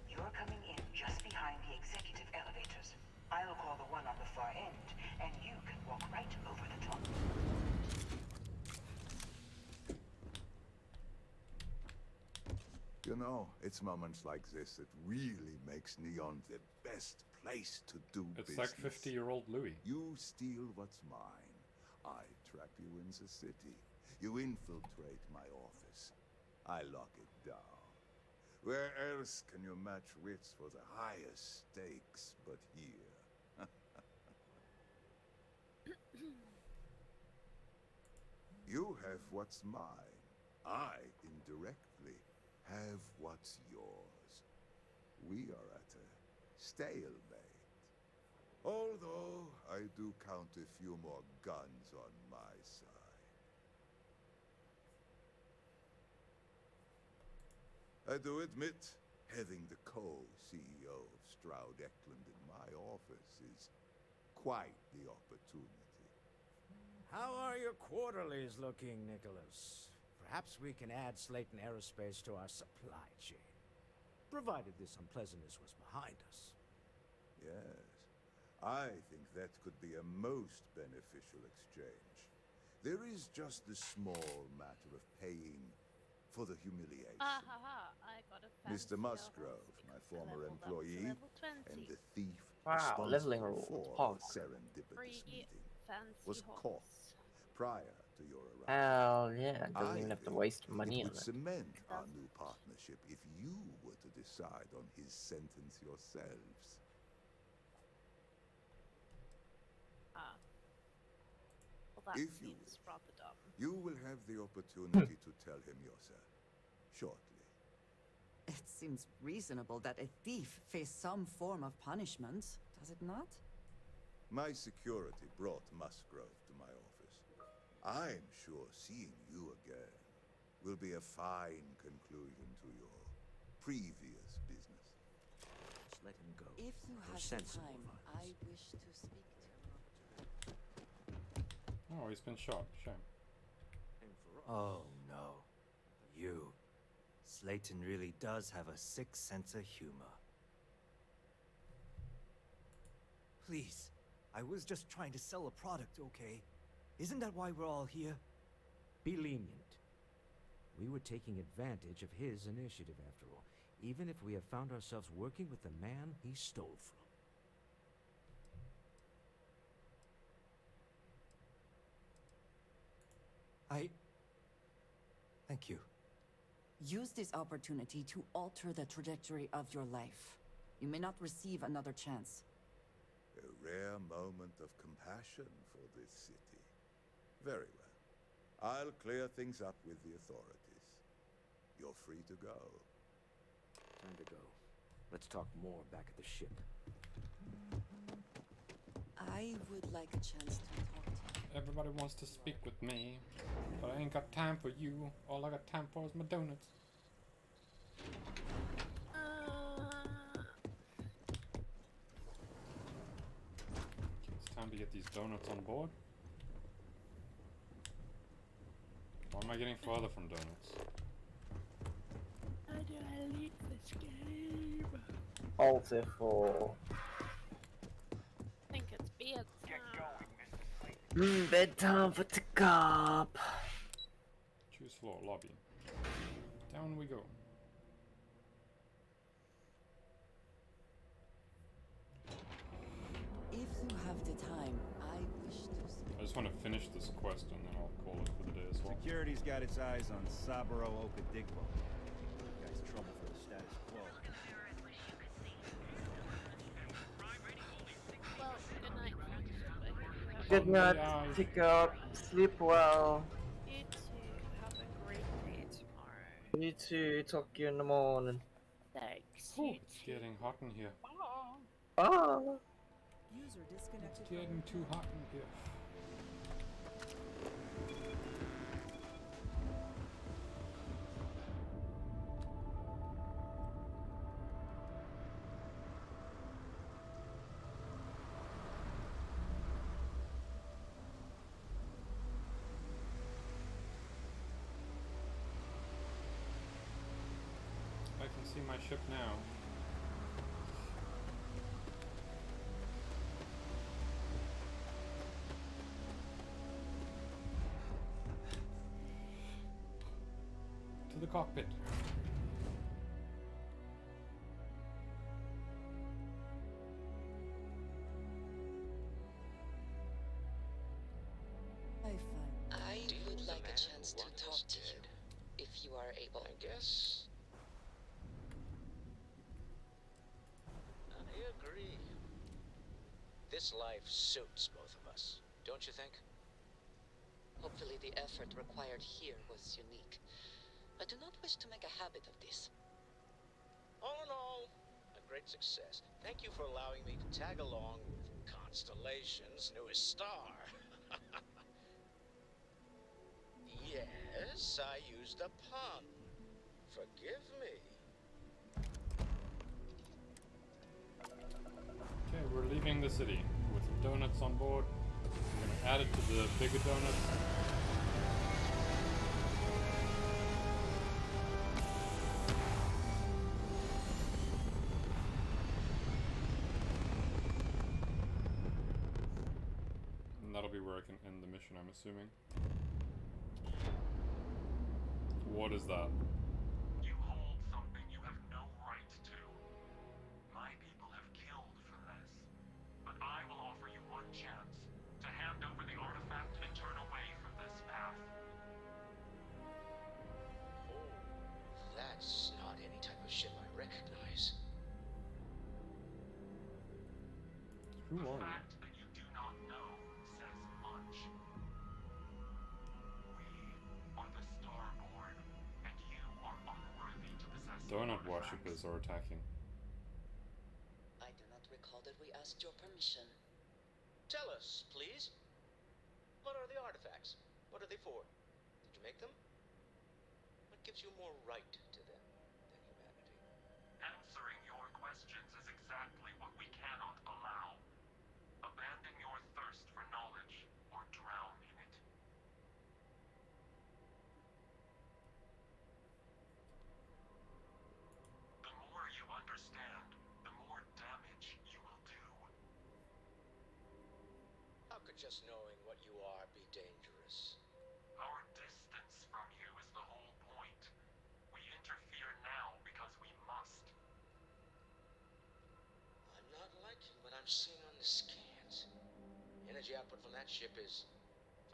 You're coming in just behind the executive elevators. I'll call the one on the far end, and you can walk right over the top. You know, it's moments like this that really makes Neon the best place to do It's business. like 50-year-old Louis. You steal what's mine. I trap you in the city. You infiltrate my office. I lock it down. Where else can you match wits for the highest stakes but here? You have what's mine. I, indirectly, have what's yours. We are at a stalemate. Although I do count a few more guns on my side. I do admit, having the co-CEO of Stroud Eklund in my office is quite the opportunity. How are your quarterlies looking, Nicholas? Perhaps we can add Slayton Aerospace to our supply chain, provided this unpleasantness was behind us. Yes, I think that could be a most beneficial exchange. There is just the small matter of paying for the humiliation. I got a Mr. Musgrove, my former employee, and the thief Wow, leveling responsible rules. for Hog. the serendipitous Free meeting fancy was horse. caught prior to your arrival. Hell yeah, doesn't I even have to think waste money it on would it. cement our new partnership if you were to decide on his sentence yourselves. Well, that If you seems rather dumb. You will have the opportunity to tell him yourself, shortly. It seems reasonable that a thief face some form of punishment, does it not? My security brought Musgrove to my office. I'm sure seeing you again will be a fine conclusion to your previous business. Just let him go. If you We're have some sensible time, about I this. wish to speak to Oh, he's been shot. Shame. Oh no. You. Slayton really does have a sick sense of humor. Please, I was just trying to sell a product, okay? Isn't that why we're all here? Be lenient. We were taking advantage of his initiative, after all. even if we have found ourselves working with the man he stole from. Thank you. Use this opportunity to alter the trajectory of your life. You may not receive another chance. A rare moment of compassion for this city. Very well. I'll clear things up with the authorities. You're free to go. Time to go. Let's talk more back at the ship. I would like a chance to talk to you. Everybody wants to speak with me, but I ain't got time for you. All I got time for is my donuts. It's time to get these donuts on board. Why am I getting farther from donuts? How do I leave this game? Alt F4. I think it's bedtime. Bedtime for Takap. Choose floor, lobby. Down we go. If you have the time, I wish to speak. I just want to finish this quest and then I'll call it for the day as well. Security's got its eyes on Saburo Okadigbo. Guy's trouble for the status quo. Well, good night, friends. Good night, Takap. Sleep well. You too. Have a great day tomorrow. You too. Talk to you in the morning. Thanks. Ooh, it's getting hot in here. Bye. User disconnected. It's getting too hot in here. I can see my ship now. To the cockpit. I would like a chance to talk to you, if you are able. I guess. I agree. This life suits both of us, don't you think? Hopefully the effort required here was unique. I do not wish to make a habit of this. All in all, a great success. Thank you for allowing me to tag along with Constellation's newest star. Yes, I used a pun. Forgive me. Okay, we're leaving the city with donuts on board. We're gonna add it to the bigger donuts. And that'll be where I can end the mission, I'm assuming. What is that? You hold something you have no right to. My people have killed for this. But I will offer you one chance to hand over the artifact and turn away from this path. Oh, that's not any type of ship I recognize. Who are you? fact that you do not know says much. We are the Starborn, and you are unworthy to possess the Donut artifact. worshippers are attacking. I do not recall that we asked your permission. Tell us, please. What are the artifacts? What are they for? Did you make them? What gives you more right to them than humanity? Answering your questions is exactly what we cannot allow. Abandon your thirst for knowledge, or drown in it. The more you understand, the more damage you will do. How could just knowing what you are be dangerous? Our distance from you is the whole point. We interfere now because we must. seen on the scans. Energy output from that ship is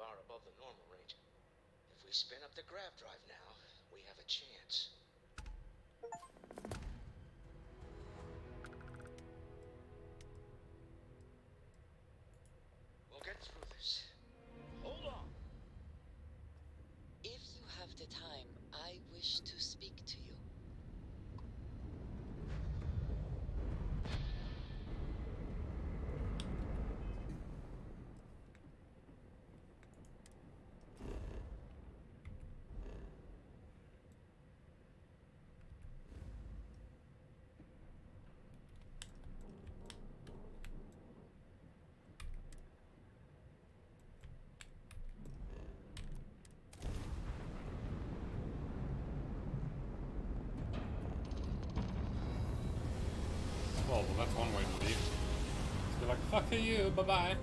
far above the normal range. If we spin up the grav drive now, we have a chance. We'll get through this. Hold on. If you have the time, I wish to speak to you. Well, that's one way to leave. Just be like, fuck you, bye-bye.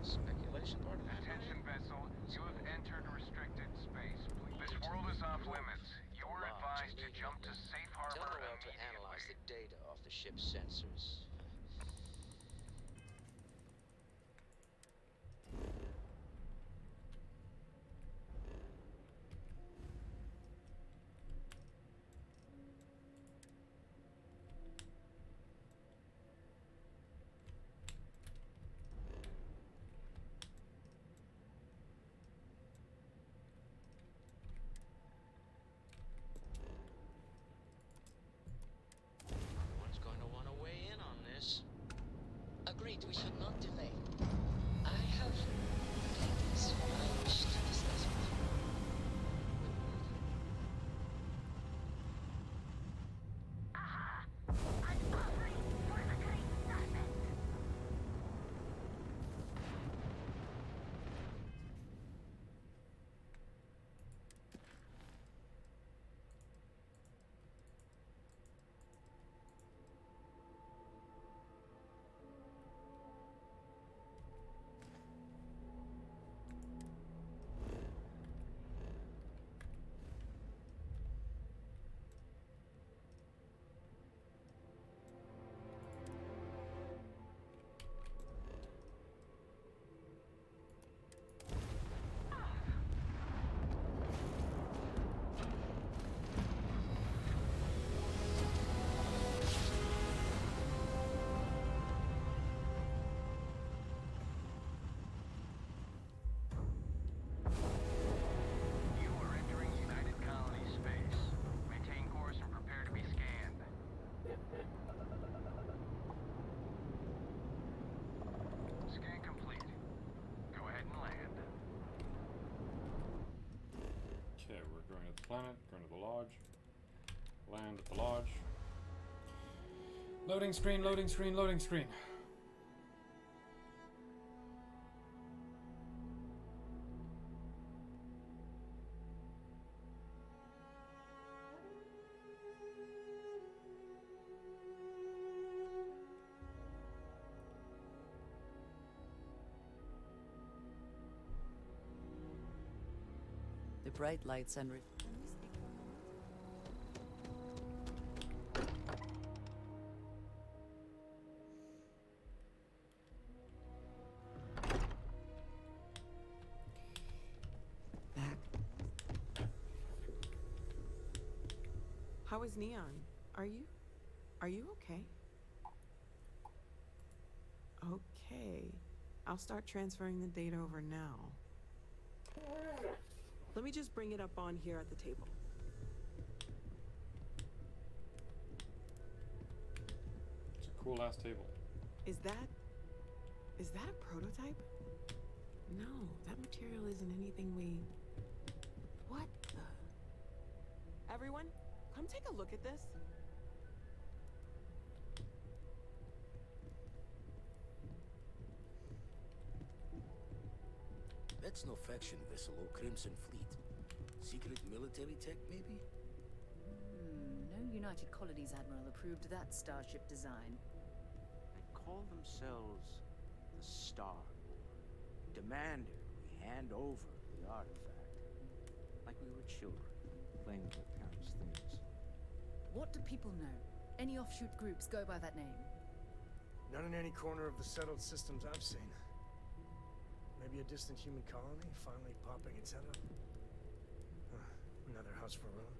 Speculation, pardon? Attention vessel, you have entered restricted space. This world is off limits. You are advised to jump to safe harbor Tell Noel to immediately. analyze the data off the ship's sensors. Someone's going to want to weigh in on this. Agreed, we should not delay. I have things I wish to discuss with you. You are entering United Colony space. Maintain course and prepare to be scanned. Scan complete. Go ahead and land. Okay, we're going to the planet, going to the lodge. Land at the lodge. Loading screen, loading screen, loading screen. The bright lights and How is Neon? Are you okay? Okay. I'll start transferring the data over now. Let me just bring it up on here at the table. It's a cool ass table. Is that a prototype? No, that material isn't anything we... What the... Everyone, come take a look at this. That's no faction vessel or Crimson Fleet. Secret military tech, maybe? No United Colonies Admiral approved that starship design. They call themselves the Star Lord. Demanded we hand over the artifact. Like we were children. playing with their parents' things. What do people know? Any offshoot groups go by that name? Not in any corner of the settled systems I've seen. Maybe a distant human colony finally popping its head up. Another house for Rome.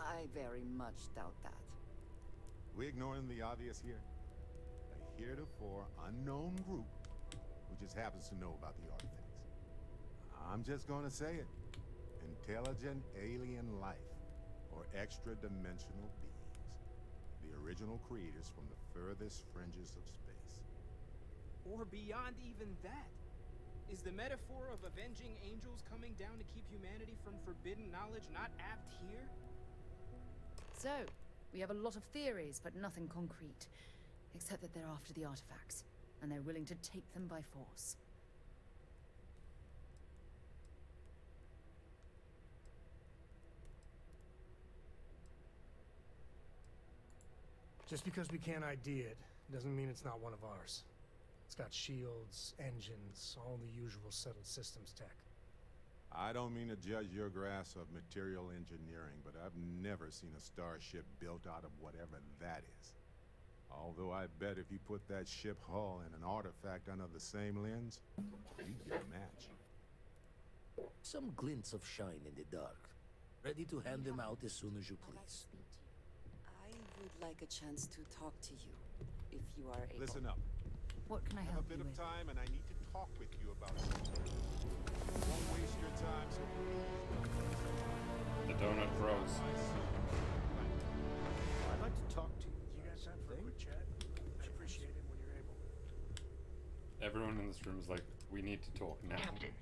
I very much doubt that. We ignoring the obvious here? A heretofore unknown group who just happens to know about the artifacts. I'm just gonna say it. Intelligent alien life, or extra-dimensional beings. The original creators from the furthest fringes of space. Or beyond even that. Is the metaphor of avenging angels coming down to keep humanity from forbidden knowledge not apt here? So, we have a lot of theories, but nothing concrete. Except that they're after the artifacts, and they're willing to take them by force. Just because we can't ID it, doesn't mean it's not one of ours. It's got shields, engines, all the usual settled systems tech. I don't mean to judge your grasp of material engineering, but I've never seen a starship built out of whatever that is. Although I bet if you put that ship hull and an artifact under the same lens, you'd get a match. Some glints of shine in the dark. Ready to hand them out as soon as you please. I would like a chance to talk to you, if you are able. Listen up. What can I have help a bit you of with? time and I need to talk with you about something. Won't waste your time, so The donut grows. I'd like to talk to you. You got time for a quick chat? I'd appreciate it when you're able. Everyone in this room is like, we need to talk now. Captain,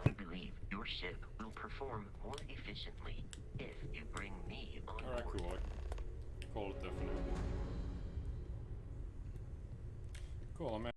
I believe your ship will perform more efficiently if you bring me on Alright, board. cool. I call it there for now. Cool, I'm